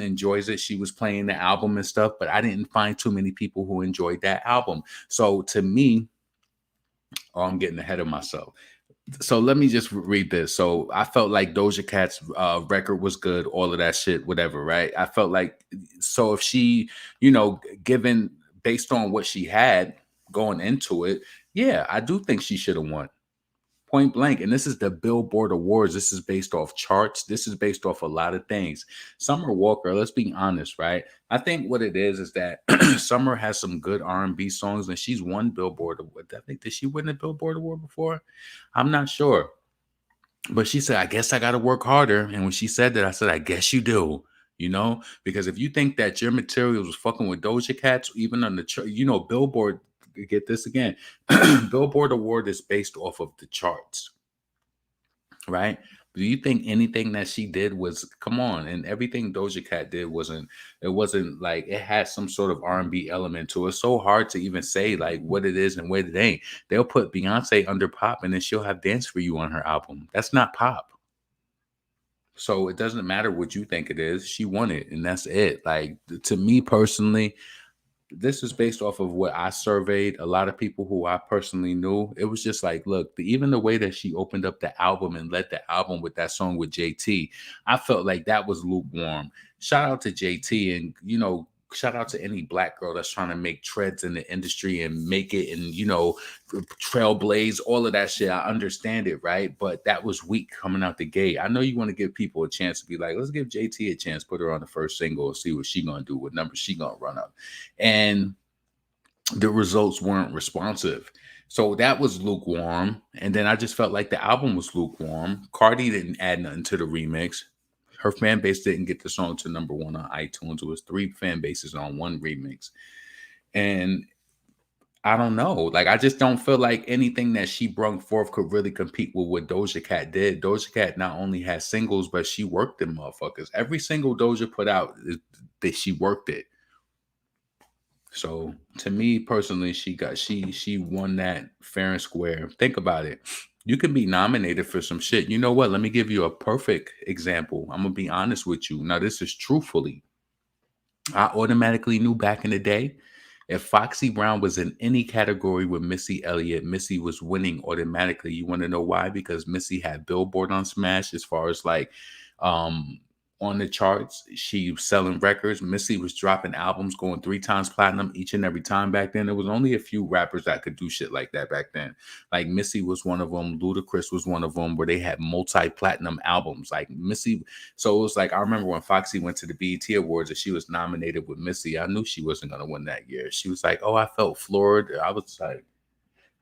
enjoys it. She was playing the album and stuff, but I didn't find too many people who enjoyed that album. So to me, I'm getting ahead of myself. So let me just read this. So I felt like Doja Cat's record was good, all of that shit, whatever, right? I felt like, so if she, given based on what she had going into it, yeah, I do think she should have won. Point blank. And this is the Billboard Awards. This is based off charts. This is based off a lot of things. Summer Walker, let's be honest, right? I think what it is that Summer has some good R&B songs and she's won Billboard Award. I think, did she win the Billboard Award before? I'm not sure. But she said, I guess I got to work harder. And when she said that, I said, I guess you do. Because if you think that your materials was fucking with Doja Cats, even on the Billboard, get this again, Billboard Award is based off of the charts, right? Do you think anything that she did was, come on, and everything Doja Cat did wasn't like, it had some sort of R&B element to it. It's so hard to even say like what it is and what it ain't. They'll put Beyonce under pop and then she'll have Dance for You on her album. That's not pop. So it doesn't matter what you think it is. She won it and that's it. Like, to me personally, this is based off of what I surveyed. A lot of people who I personally knew. It was just like, look, even the way that she opened up the album and led the album with that song with JT, I felt like that was lukewarm. Shout out to JT and, shout out to any black girl that's trying to make treads in the industry and make it and, trailblaze, all of that shit. I understand it, right? But that was weak coming out the gate. I know you want to give people a chance to be like, let's give JT a chance, put her on the first single and see what she gonna do, what numbers she gonna run up. And the results weren't responsive. So that was lukewarm. And then I just felt like the album was lukewarm. Cardi didn't add nothing to the remix. Her fan base didn't get the song to number 1 on iTunes. It was 3 fan bases on 1 remix. And I don't know. Like, I just don't feel like anything that she brought forth could really compete with what Doja Cat did. Doja Cat not only had singles, but she worked them motherfuckers. Every single Doja put out, that she worked it. So to me personally, she won that fair and square. Think about it. You can be nominated for some shit. You know what? Let me give you a perfect example. I'm going to be honest with you. Now, this is truthfully. I automatically knew back in the day, if Foxy Brown was in any category with Missy Elliott, Missy was winning automatically. You want to know why? Because Missy had Billboard on Smash as far as like on the charts. She was selling records. Missy was dropping albums, going 3 times platinum each and every time back then. There was only a few rappers that could do shit like that back then. Like Missy was one of them. Ludacris was one of them, where they had multi-platinum albums. Like Missy. So it was like, I remember when Foxy went to the BET Awards and she was nominated with Missy. I knew she wasn't going to win that year. She was like, oh, I felt floored. I was like,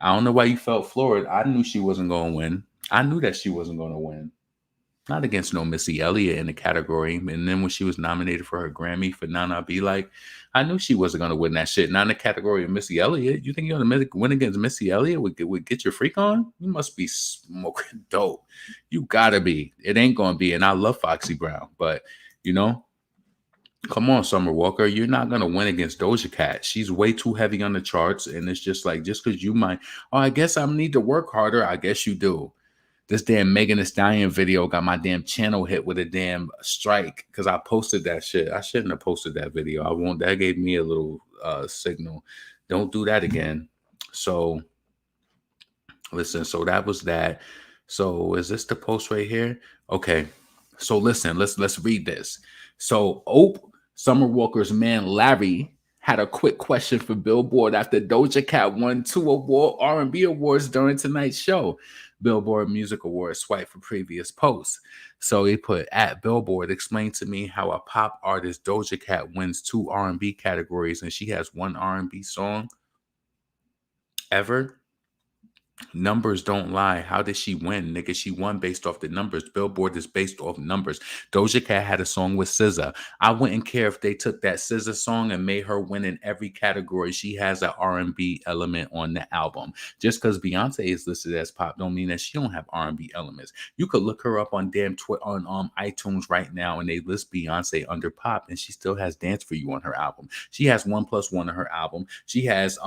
I don't know why you felt floored. I knew she wasn't going to win. I knew that she wasn't going to win. Not against no Missy Elliott in the category. And then when she was nominated for her Grammy for Nana Be Like, I knew she wasn't going to win that shit. Not in the category of Missy Elliott. You think you're going to win against Missy Elliott with Get Your Freak On? You must be smoking dope. You got to be. It ain't going to be. And I love Foxy Brown. But, come on, Summer Walker. You're not going to win against Doja Cat. She's way too heavy on the charts. And it's just like, just because you might, I guess I need to work harder. I guess you do. This damn Megan Thee Stallion video got my damn channel hit with a damn strike because I posted that shit. I shouldn't have posted that video. That gave me a little signal. Don't do that again. So listen, so that was that. So is this the post right here? Okay. So listen, let's read this. So Summer Walker's man Larry had a quick question for Billboard after Doja Cat won 2 R&B awards during tonight's show. Billboard Music Awards swipe for previous posts. So he put, at Billboard, explain to me how a pop artist Doja Cat wins 2 R&B categories and she has 1 R&B song ever. Numbers don't lie. How did she win? Nigga, she won based off the numbers. Billboard is based off numbers. Doja Cat had a song with SZA. I wouldn't care if they took that SZA song and made her win in every category. She has an R&B element on the album. Just because Beyonce is listed as pop don't mean that she don't have R&B elements. You could look her up on on iTunes right now and they list Beyonce under pop and she still has Dance for You on her album. She has 1+1 on her album. She has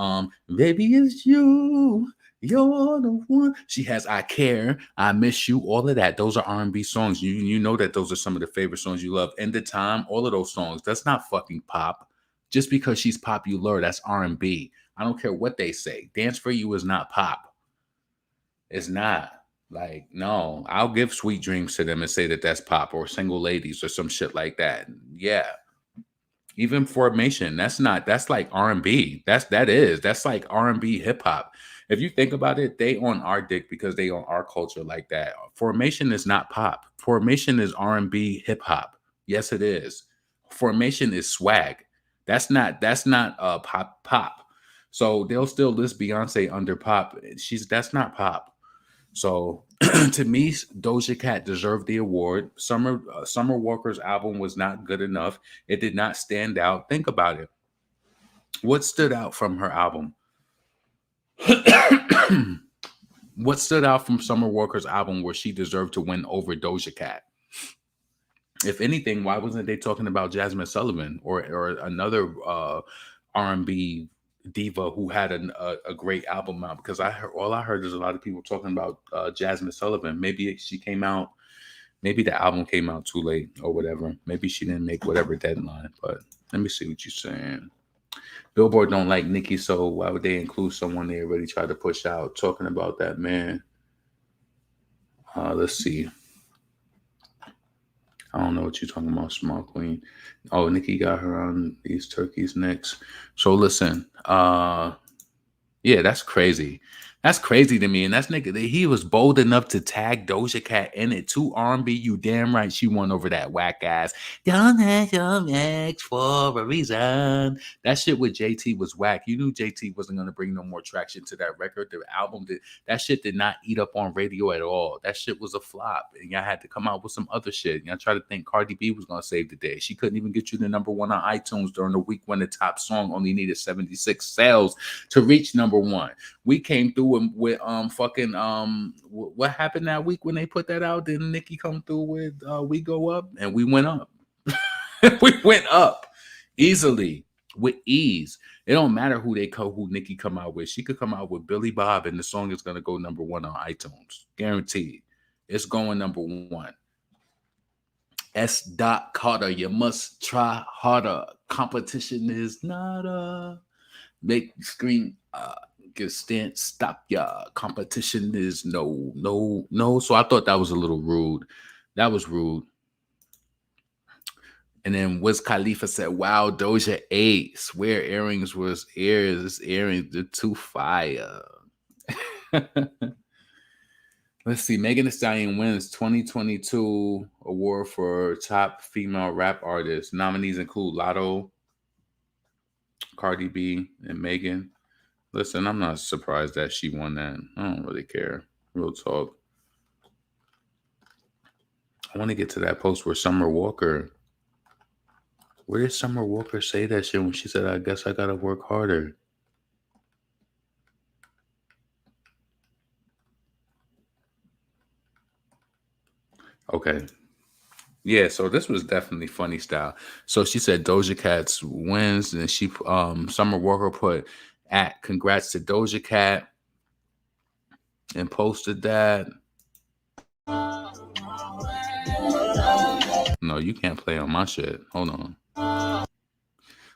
Baby It's You. You're the one. She has I Care, I Miss You, all of that. Those are R&B songs. You know that those are some of the favorite songs you love. End of Time, all of those songs. That's not fucking pop. Just because she's popular, that's R&B. I don't care what they say. Dance for You is not pop. It's not. Like, no. I'll give Sweet Dreams to them and say that that's pop, or Single Ladies or some shit like that. Yeah. Even Formation, that's like R&B. That's like R&B hip hop. If you think about it, they on our dick because they on our culture like that. Formation is not pop. Formation is R&B hip hop. Yes, it is. Formation is swag. That's not pop. So they'll still list Beyonce under pop. That's not pop. So to me, Doja Cat deserved the award. Summer Walker's album was not good enough. It did not stand out. Think about it. What stood out from her album? What stood out from Summer Walker's album where she deserved to win over Doja Cat? If anything, why wasn't they talking about Jasmine Sullivan or another R&B diva who had a great album out? Because all I heard is a lot of people talking about Jasmine Sullivan. Maybe she came out, maybe the album came out too late or whatever. Maybe she didn't make whatever deadline. But let me see what you're saying. Billboard don't like Nicki, so why would they include someone they already tried to push out? Talking about that, man. Let's see. I don't know what you're talking about, Small Queen. Oh, Nicki got her on these turkeys next. So listen, yeah, that's crazy. That's crazy to me. And that's nigga. He was bold enough to tag Doja Cat in it to R&B. You damn right she won over that whack ass. Don't have your ex for a reason. That shit with JT was whack. You knew JT wasn't gonna bring no more traction to that record. The album that shit did not eat up on radio at all. That shit was a flop. And y'all had to come out with some other shit. Y'all try to think Cardi B was gonna save the day. She couldn't even get you the #1 on iTunes during the week when the top song only needed 76 sales to reach #1. We came through with what happened that week when they put that out? Didn't Nicki come through with We Go Up? And we went up. We went up easily with ease. It don't matter who Nicki come out with. She could come out with Billy Bob and the song is gonna go #1 on iTunes. Guaranteed. It's going #1. S. Carter, you must try harder. Competition is not a make scream stop ya. Competition is no. So I thought that was a little rude. That was rude. And then Wiz Khalifa said, wow, Doja 8. Swear earrings was ears. Earrings, they're too fire. Let's see. Megan Thee Stallion wins 2022 award for top female rap artist. Nominees include Lotto, Cardi B, and Megan. Listen, I'm not surprised that she won that. I don't really care. Real talk. I want to get to that post where Summer Walker. Where did Summer Walker say that shit when she said, I guess I got to work harder? Okay. Yeah, so this was definitely funny style. So she said Doja Cat wins, and she Summer Walker put at congrats to Doja Cat and posted that. No, you can't play on my shit. Hold on.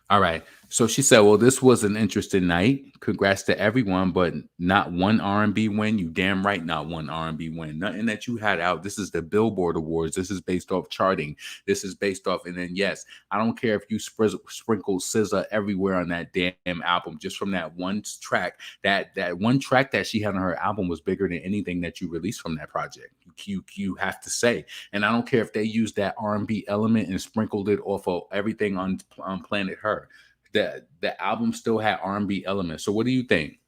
All right. So she said, well, this was an interesting night. Congrats to everyone, but not one R&B win. You damn right, not one R&B win. Nothing that you had out. This is the Billboard Awards. This is based off charting. This is based off. And then, yes, I don't care if you sprinkle SZA everywhere on that damn album. Just from that one track, that one track that she had on her album was bigger than anything that you released from that project. You have to say. And I don't care if they used that R&B element and sprinkled it off of everything on Planet Her. The album still had R&B elements. So what do you think?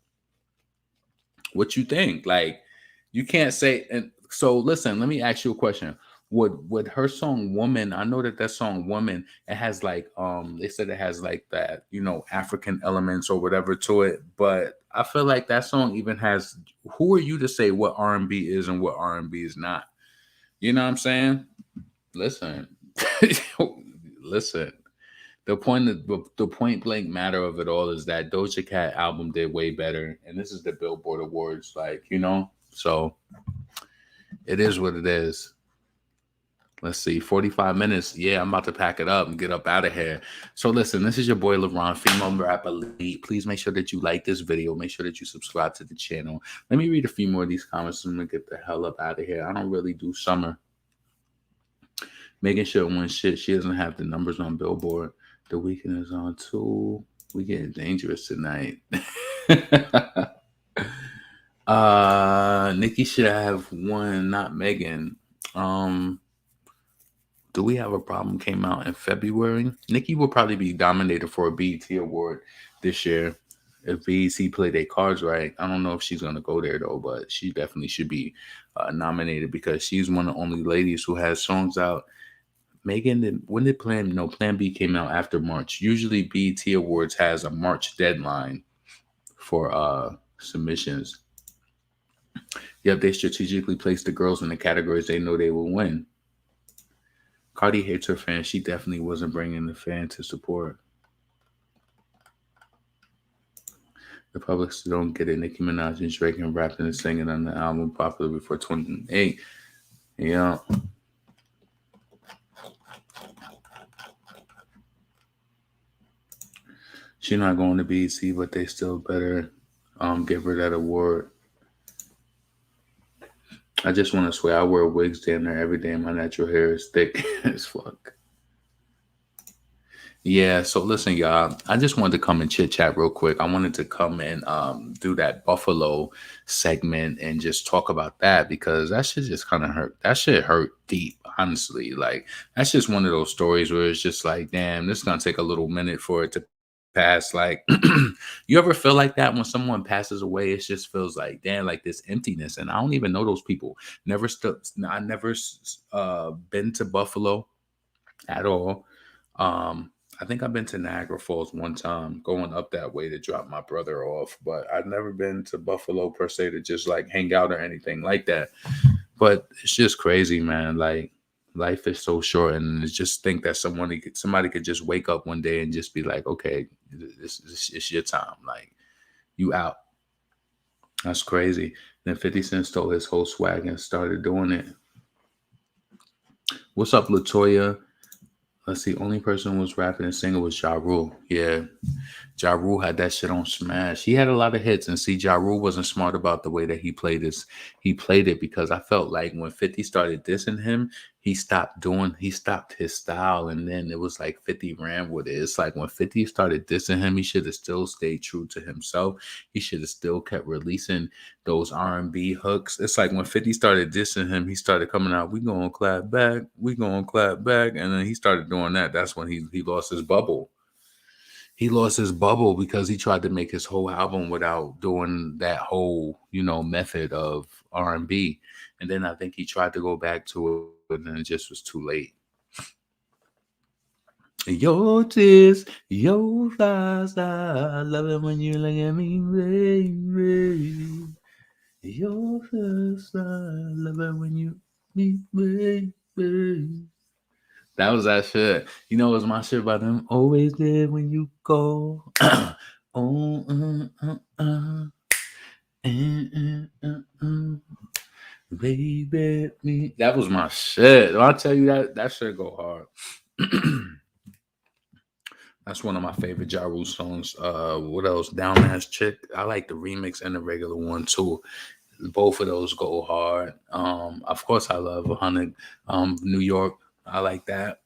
What you think? Like, you can't say. And so, listen. Let me ask you a question. Would her song "Woman"? I know that song "Woman" it has like they said it has like that African elements or whatever to it, but I feel like that song even has. Who are you to say what R&B is and what R&B is not? You know what I'm saying? Listen, listen. The point blank matter of it all is that Doja Cat album did way better, and this is the Billboard Awards, so it is what it is. Let's see, 45 minutes. Yeah, I'm about to pack it up and get up out of here. So listen, this is your boy LeBron, female rap elite. Please make sure that you like this video. Make sure that you subscribe to the channel. Let me read a few more of these comments and I'm gonna get the hell up out of here. I don't really do summer. Making sure when shit, she doesn't have the numbers on Billboard. The Weekend is on too. We getting dangerous tonight. Nicki should have won, not Megan. Do We Have a Problem came out in February. Nicki will probably be nominated for a BET award this year if BET play their cards right. I don't know if she's going to go there, though, but she definitely should be nominated because she's one of the only ladies who has songs out. Megan, when did Plan B came out after March. Usually BET Awards has a March deadline for submissions. Yep, they strategically placed the girls in the categories they know they will win. Cardi hates her fans. She definitely wasn't bringing the fan to support. The public still don't get it. Nicki Minaj and Drake and rapping and singing on the album popular before 2008. Yeah. She's not going to BET, but they still better give her that award. I just want to swear I wear wigs damn near every day. My natural hair is thick as fuck. Yeah, so listen, y'all. I just wanted to come and chit chat real quick. I wanted to come and do that Buffalo segment and just talk about that because that shit just kind of hurt. That shit hurt deep, honestly. Like, that's just one of those stories where it's just like, damn, this is going to take a little minute for it to pass. Like, you ever feel like that when someone passes away? It just feels like, damn, like this emptiness. And I don't even know those people. I never been to Buffalo at all. I think I've been to Niagara Falls one time, going up that way to drop my brother off, but I've never been to Buffalo per se to just like hang out or anything like that. But it's just crazy, man. Like, life is so short, and just think that somebody could just wake up one day and just be like, okay, it's your time. Like, you out. That's crazy. Then 50 Cent stole his whole swag and started doing it. What's up, LaToya? Let's see. Only person who was rapping and singing was Ja Rule. Yeah. Ja Rule had that shit on smash. He had a lot of hits, and see, Ja Rule wasn't smart about the way that he played this. He played it because I felt like when 50 started dissing him, he stopped his style, and then it was like 50 ran with it. It's like when 50 started dissing him, he should have still stayed true to himself. He should have still kept releasing those R&B hooks. It's like when 50 started dissing him, he started coming out, we gonna clap back, and then he started doing that. That's when he lost his bubble. He lost his bubble because he tried to make his whole album without doing that whole, method of R&B. And then I think he tried to go back to it, and then it just was too late. Your tears, your eyes, I love it when you look at me, baby. Your face, I love it when you meet me, baby. That was that shit. It was my shit by them. Always there when you go. Baby, me. That was my shit. I'll tell you that shit go hard. That's one of my favorite Ja Rule songs. What else? Down Ass Chick. I like the remix and the regular one too. Both of those go hard. Of course, I love 100 New York. I like that.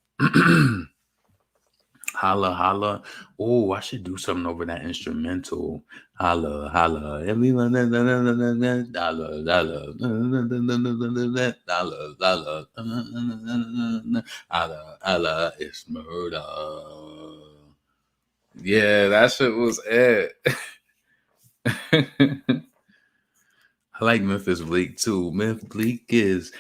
Holla, holla. Oh, I should do something over that instrumental. Holla, holla. Everyone. Holla, holla. Holla, holla. Holla, holla. It's murder. Yeah, that shit was it. I like Memphis Bleak too. Myth Bleak is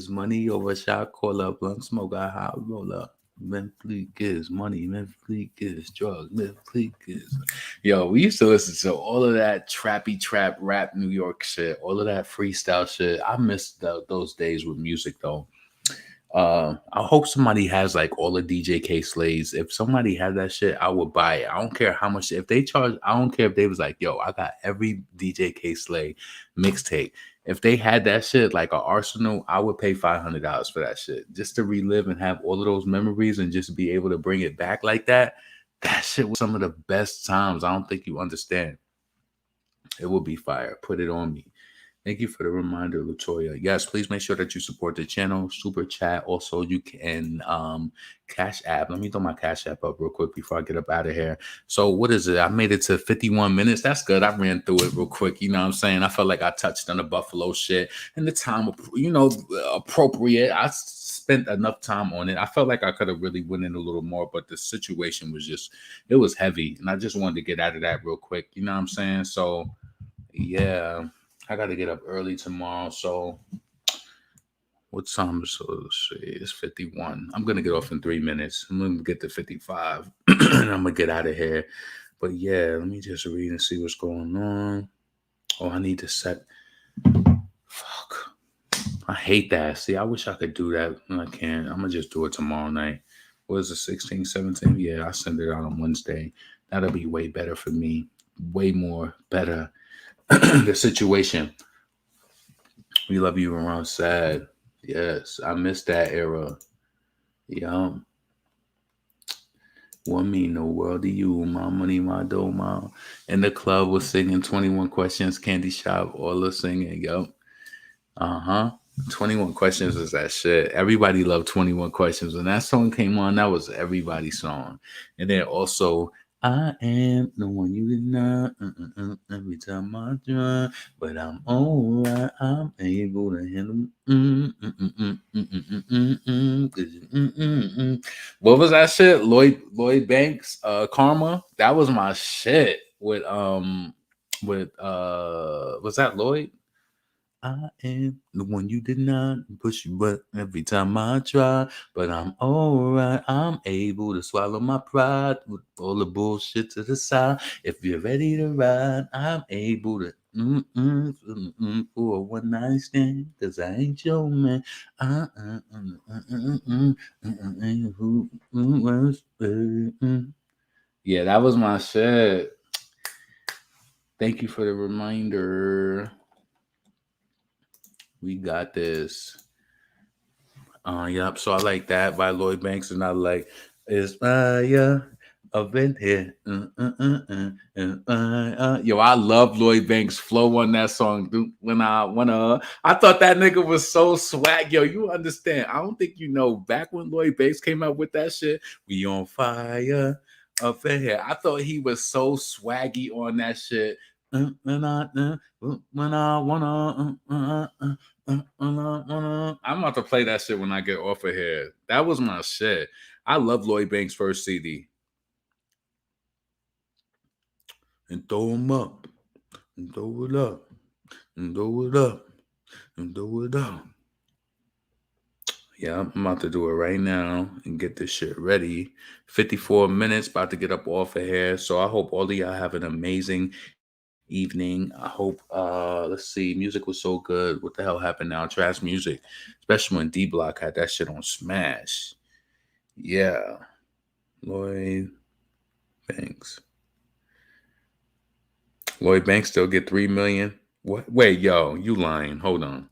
money over shot caller, blunt smoke, I hot roller. Myth Bleak is money. Myth Bleak is drugs. Myth Bleak is. Yo, we used to listen to all of that trappy trap rap New York shit, all of that freestyle shit. I miss those days with music though. I hope somebody has like all the DJ K Slays. If somebody had that shit, I would buy it. I don't care how much. If they charge, I don't care if they was like, yo, I got every DJ K Slay mixtape. If they had that shit like an arsenal, I would pay $500 for that shit just to relive and have all of those memories and just be able to bring it back like that. That shit was some of the best times. I don't think you understand. It will be fire. Put it on me. Thank you for the reminder, Latoya. Yes, please make sure that you support the channel. Super chat. Also, you can Cash App. Let me throw my Cash App up real quick before I get up out of here. So what is it? I made it to 51 minutes. That's good. I ran through it real quick. You know what I'm saying? I felt like I touched on the Buffalo shit and the time, appropriate. I spent enough time on it. I felt like I could have really went in a little more, but the situation was it was heavy. And I just wanted to get out of that real quick. You know what I'm saying? So, yeah. I got to get up early tomorrow. So what time is it? Let's see. It's 51. I'm going to get off in 3 minutes. I'm going to get to 55 and I'm going to get out of here. But yeah, let me just read and see what's going on. Oh, I need to set. Fuck. I hate that. See, I wish I could do that. I can't. I'm going to just do it tomorrow night. What is it, 16, 17? Yeah, I send it out on Wednesday. That'll be way better for me. Way more better. The situation. We love you around sad. Yes, I miss that era. Yeah. What mean the world to you? My money, my dough, my. And the club was singing 21 Questions, Candy Shop, all the singing. Yup. 21 Questions is that shit. Everybody loved 21 Questions. When that song came on, that was everybody's song. And then also, I am the one you did not. Every time I try, but I'm alright. I'm able to handle. What was that shit? Lloyd Banks, Karma. That was my shit. Was that Lloyd? I am the one you did not push you, but every time I try, but I'm alright. I'm able to swallow my pride with all the bullshit to the side. If you're ready to ride, I'm able to for a one night stand, cause I ain't your man. Yeah, that was my shit. Thank you for the reminder. We got this. Yep. So I like that by Lloyd Banks, and I like is fire up in here. Yo, I love Lloyd Banks' flow on that song. Dude, I thought that nigga was so swag. Yo, you understand? I don't think you know. Back when Lloyd Banks came out with that shit, we on fire up in here. I thought he was so swaggy on that shit. I'm about to play that shit when I get off of here. That was my shit. I love Lloyd Banks' first CD. And throw him up. And throw it up. And throw it up. And throw it up. Yeah, I'm about to do it right now and get this shit ready. 54 minutes, about to get up off of here. So I hope all of y'all have an amazing evening. I hope let's see, music was so good. What the hell happened now? Trash music, especially when D Block had that shit on Smash. Yeah. Lloyd Banks still get 3 million. What? Wait, yo, you lying. Hold on.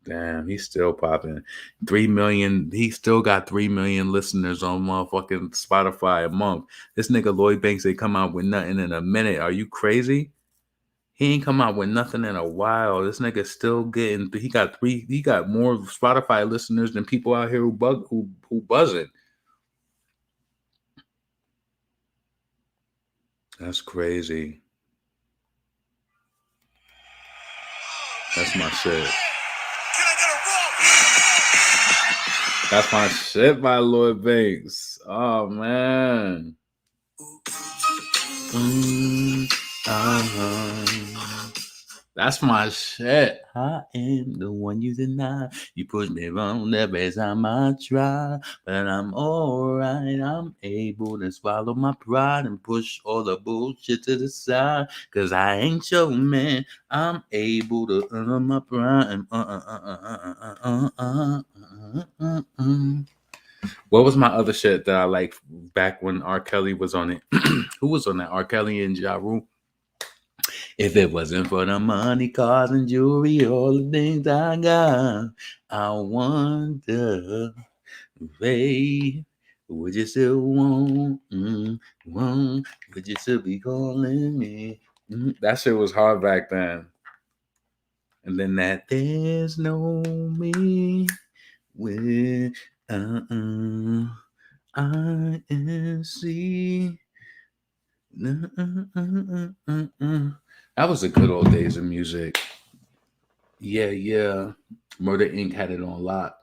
Damn, he's still popping. 3 million. He still got 3 million listeners on motherfucking Spotify a month. This nigga Lloyd Banks ain't come out with nothing in a minute. Are you crazy? He ain't come out with nothing in a while. This nigga still getting. He got more Spotify listeners than people out here who buzzing. That's crazy. That's my shit. That's my shit by Lloyd Banks. Oh man. That's my shit. I am the one you deny. You push me wrong every time I try. But I'm alright. I'm able to swallow my pride and push all the bullshit to the side. Cause I ain't your man. I'm able to earn my pride. What was my other shit that I liked back when R. Kelly was on it? Who was on that? R. Kelly and Ja Rule. If it wasn't for the money, cars, and jewelry, all the things I got, I wonder, babe, would you still want, would you still be calling me? That shit was hard back then. And then that there's no me with INC. That was the good old days of music. Yeah. Murder Inc. had it on lock.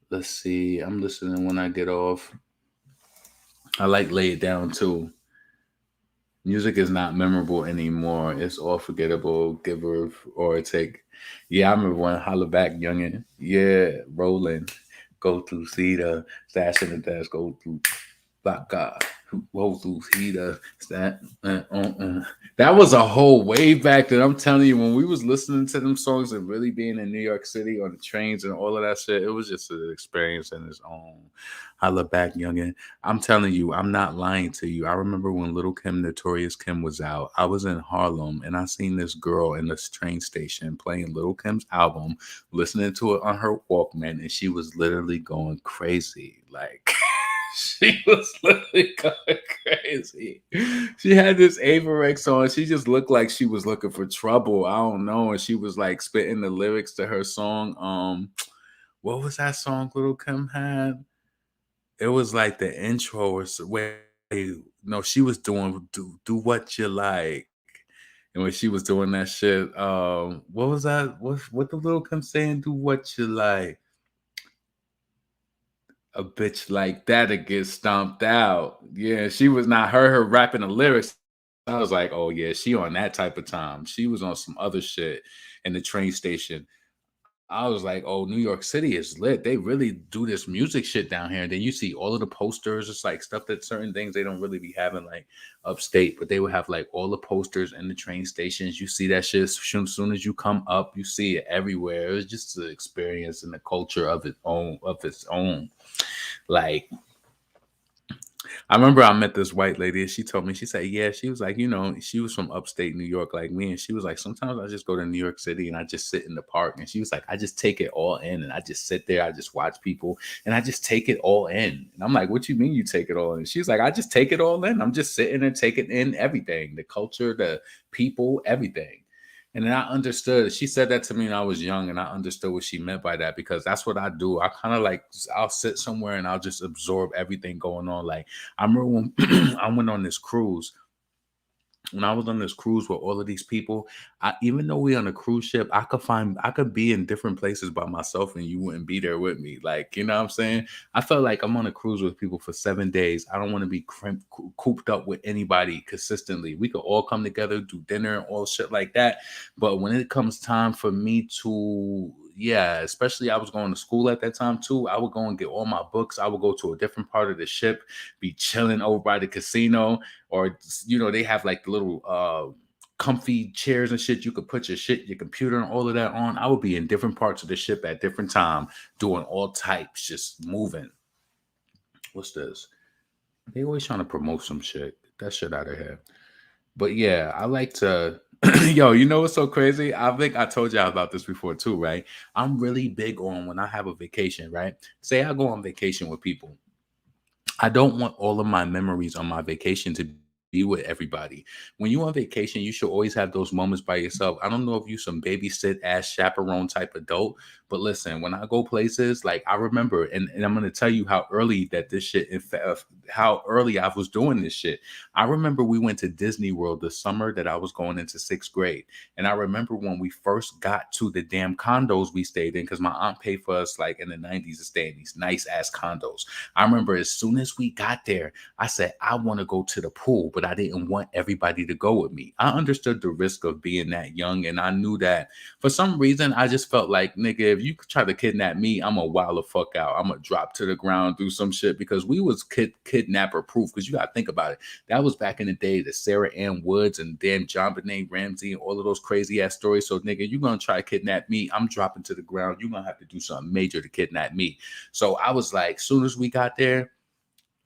Let's see. I'm listening when I get off. I like Lay It Down too. Music is not memorable anymore. It's all forgettable. Give or take. Yeah, I remember when Holla Back Youngin. Yeah, rolling. Go through Cedar. Stash in the desk. Go through Black God. Roll through Heater. That was a whole wave back then. I'm telling you, when we was listening to them songs and really being in New York City on the trains and all of that shit, it was just an experience in its own. Holla Back Youngin. I'm telling you, I'm not lying to you. I remember when Little Kim, Notorious Kim was out. I was in Harlem and I seen this girl in this train station playing Little Kim's album, listening to it on her Walkman, and she was literally going crazy. Like, she was literally going crazy. She had this Averex on. She just looked like she was looking for trouble. I don't know. And she was like spitting the lyrics to her song. What was that song Little Kim had? It was like the intro or so. Wait, no, she was doing do what you like. And when she was doing that shit, what was that? What the Little Kim saying? Do what you like. A bitch like that'll get stomped out. Yeah, she was not her rapping the lyrics. I was like, oh yeah, she on that type of time. She was on some other shit in the train station. I was like, oh, New York City is lit. They really do this music shit down here. And then you see all of the posters. It's like stuff that certain things they don't really be having like upstate, but they would have like all the posters in the train stations. You see that shit as soon as you come up, you see it everywhere. It was just an experience and the culture of its own. Like, I remember I met this white lady and she told me, she said, yeah, she was like, she was from upstate New York like me. And she was like, sometimes I just go to New York City and I just sit in the park. And she was like, I just take it all in and I just sit there. I just watch people and I just take it all in. And I'm like, what you mean you take it all in? She's like, I just take it all in. I'm just sitting and taking in everything, the culture, the people, everything. And then I understood. She said that to me when I was young, and I understood what she meant by that because that's what I do. I kind of like, I'll sit somewhere and I'll just absorb everything going on. Like, I remember when I went on this cruise. When I was on this cruise with all of these people, even though we on a cruise ship, I could be in different places by myself and you wouldn't be there with me. Like, you know what I'm saying? I felt like I'm on a cruise with people for 7 days. I don't want to be cooped up with anybody consistently. We could all come together, do dinner and all shit like that. But when it comes time for me to, yeah, especially I was going to school at that time too. I would go and get all my books. I would go to a different part of the ship, be chilling over by the casino, or they have like the little comfy chairs and shit. You could put your shit, your computer and all of that on. I would be in different parts of the ship at different time, doing all types, just moving. What's this? They always trying to promote some shit. Get that shit out of here. But yeah, I like to yo, you know what's so crazy? I think I told y'all about this before too, right? I'm really big on when I have a vacation, right? Say I go on vacation with people. I don't want all of my memories on my vacation to be with everybody. When you on vacation, you should always have those moments by yourself. I don't know if you some babysit ass chaperone type adult, but listen, when I go places, like I remember, and I'm gonna tell you how early that this shit, in fact, how early I was doing this shit. I remember we went to Disney World the summer that I was going into 6th grade, and I remember when we first got to the damn condos we stayed in, because my aunt paid for us like in the 90s to stay in these nice ass condos. I remember as soon as we got there, I said, I want to go to the pool, but I didn't want everybody to go with me. I understood the risk of being that young, and I knew that for some reason, I just felt like, nigga, if you try to kidnap me, I'm a wild the fuck out. I'm gonna drop to the ground, do some shit, because we was kidnapper proof. Because you gotta think about it. That was back in the day, the Sarah Ann Woods and damn John Benet Ramsey and all of those crazy ass stories. So, nigga, you gonna try to kidnap me, I'm dropping to the ground. You're gonna have to do something major to kidnap me. So I was like, soon as we got there,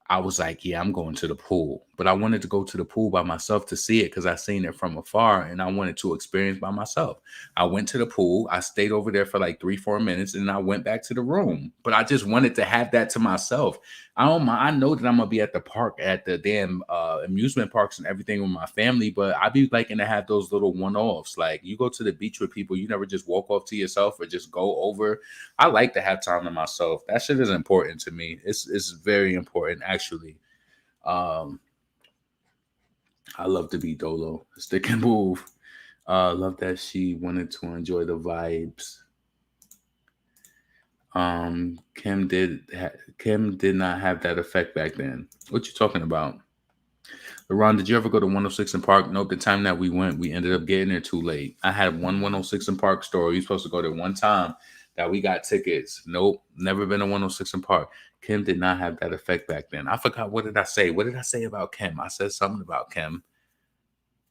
I was like, yeah, I'm going to the pool. But I wanted to go to the pool by myself to see it because I seen it from afar and I wanted to experience by myself. I went to the pool. I stayed over there for like 3-4 minutes and I went back to the room. But I just wanted to have that to myself. I don't mind. I know that I'm going to be at the park, at the damn amusement parks and everything with my family, but I be liking to have those little one-offs. Like you go to the beach with people, you never just walk off to yourself or just go over. I like to have time to myself. That shit is important to me. It's very important, actually. I love to be Dolo. Stick and move. Love that she wanted to enjoy the vibes. Kim did not have that effect back then. What you talking about? LeRon, did you ever go to 106 in Park? Nope. The time that we went, we ended up getting there too late. I had one 106 in Park store. You supposed to go there one time that we got tickets. Nope. Never been to 106 in Park. Kim did not have that effect back then. I forgot. What did I say? What did I say about Kim? I said something about Kim.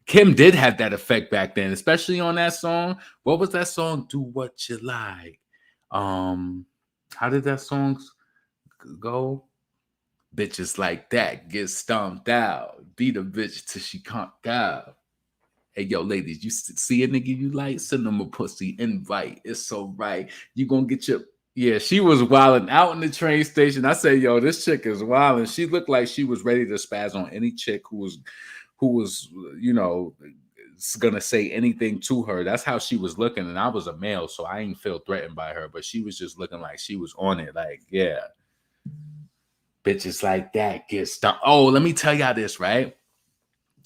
Kim did have that effect back then, especially on that song. What was that song? Do What You Like. How did that song go? Bitches like that get stomped out. Beat a bitch till she conked out. Hey, yo, ladies, you see a nigga you like? Send them a pussy invite. It's so right. You gonna get your... Yeah, she was wilding out in the train station. I said, yo, this chick is wilding. She looked like she was ready to spaz on any chick who was, you know, gonna say anything to her. That's how she was looking. And I was a male, so I didn't feel threatened by her. But she was just looking like she was on it. Like, yeah. Bitches like that get stuck. Oh, let me tell y'all this, right?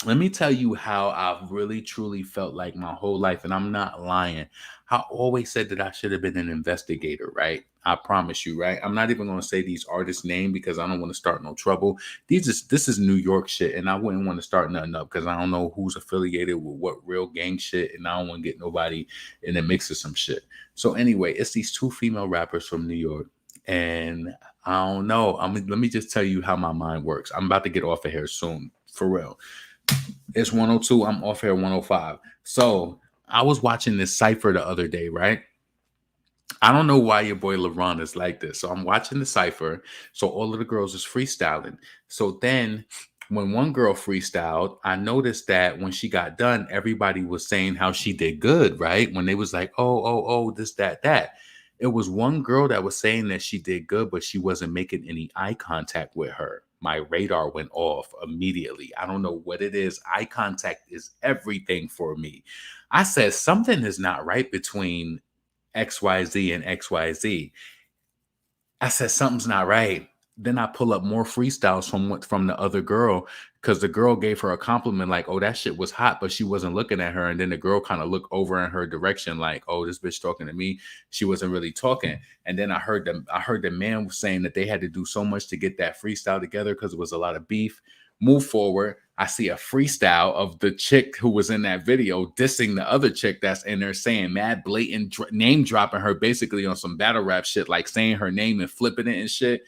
Let me tell you how I've really, truly felt like my whole life, and I'm not lying. I always said that I should have been an investigator, right? I promise you, right? I'm not even going to say these artists' name because I don't want to start no trouble. This is New York shit, and I wouldn't want to start nothing up because I don't know who's affiliated with what real gang shit, and I don't want to get nobody in the mix of some shit. So anyway, it's these two female rappers from New York, and I don't know. Let me just tell you how my mind works. I'm about to get off of here soon, for real. It's 102. I'm off here at 105. So I was watching this cipher the other day, right? I don't know why your boy LeRon is like this. So I'm watching the cipher. So all of the girls is freestyling. So then when one girl freestyled, I noticed that when she got done, everybody was saying how she did good, right? When they was like, oh, this, that. It was one girl that was saying that she did good, but she wasn't making any eye contact with her. My radar went off immediately. I don't know what it is. Eye contact is everything for me. I said something is not right between XYZ and XYZ. I said something's not right. Then I pull up more freestyles from the other girl because the girl gave her a compliment like, oh, that shit was hot, but she wasn't looking at her. And then the girl kind of looked over in her direction like, oh, this bitch talking to me. She wasn't really talking. And then I heard the man saying that they had to do so much to get that freestyle together because it was a lot of beef. Move forward. I see a freestyle of the chick who was in that video dissing the other chick that's in there saying mad blatant name dropping her basically on some battle rap shit, like saying her name and flipping it and shit.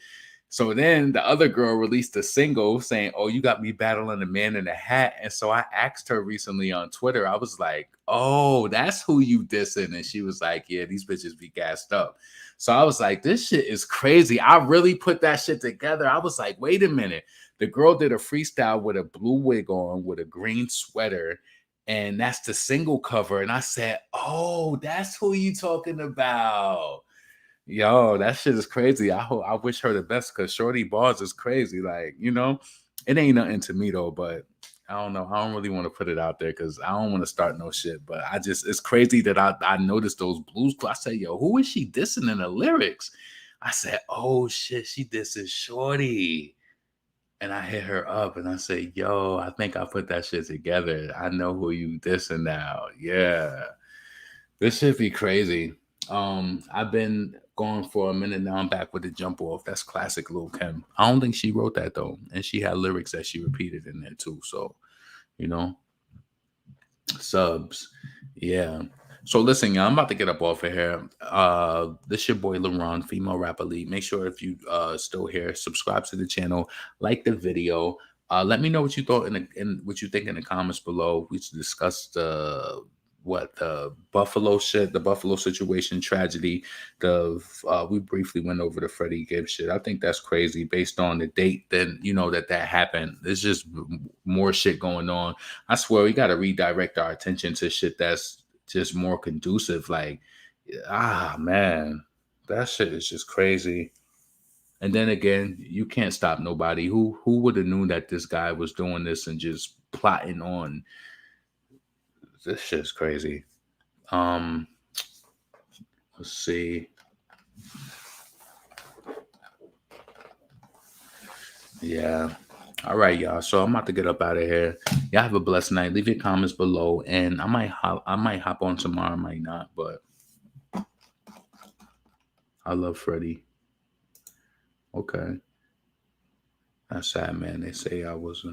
So then the other girl released a single saying, oh, you got me battling the man in the hat. And so I asked her recently on Twitter, I was like, oh, that's who you dissing. And she was like, yeah, these bitches be gassed up. So I was like, this shit is crazy. I really put that shit together. I was like, wait a minute. The girl did a freestyle with a blue wig on with a green sweater. And that's the single cover. And I said, oh, that's who you talking about. Yo, that shit is crazy. I wish her the best because Shorty Bars is crazy. Like, you know, it ain't nothing to me though, but I don't know. I don't really want to put it out there because I don't want to start no shit. But it's crazy that I noticed those blues. I said, yo, who is she dissing in the lyrics? I said, oh shit, she dissing Shorty. And I hit her up and I said, yo, I think I put that shit together. I know who you dissing now. Yeah. This should be crazy. I've been going for a minute now. I'm back with the jump off. That's classic Lil Kim. I don't think she wrote that though. And she had lyrics that she repeated in there too. So, you know, subs. Yeah. So listen, y'all, I'm about to get up off of here. This your boy LaRon, female rapper lead. Make sure if you still here, subscribe to the channel, like the video. Let me know what you thought in what you think in the comments below. We discussed the Buffalo shit, the Buffalo situation, tragedy. We briefly went over the Freddie Gibbs shit. I think that's crazy based on the date. Then you know that happened. There's just more shit going on. I swear we got to redirect our attention to shit that's just more conducive. Like, man, that shit is just crazy. And then again, you can't stop nobody. Who would have known that this guy was doing this and just plotting on? This shit's crazy. Let's see. Yeah. All right, y'all. So I'm about to get up out of here. Y'all have a blessed night. Leave your comments below, and I might hop on tomorrow, I might not, but I love Freddie. Okay. That's sad, man. They say I was a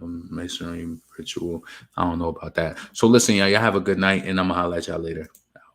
masonry ritual. I don't know about that. So listen, y'all have a good night, and I'm going to holler at y'all later.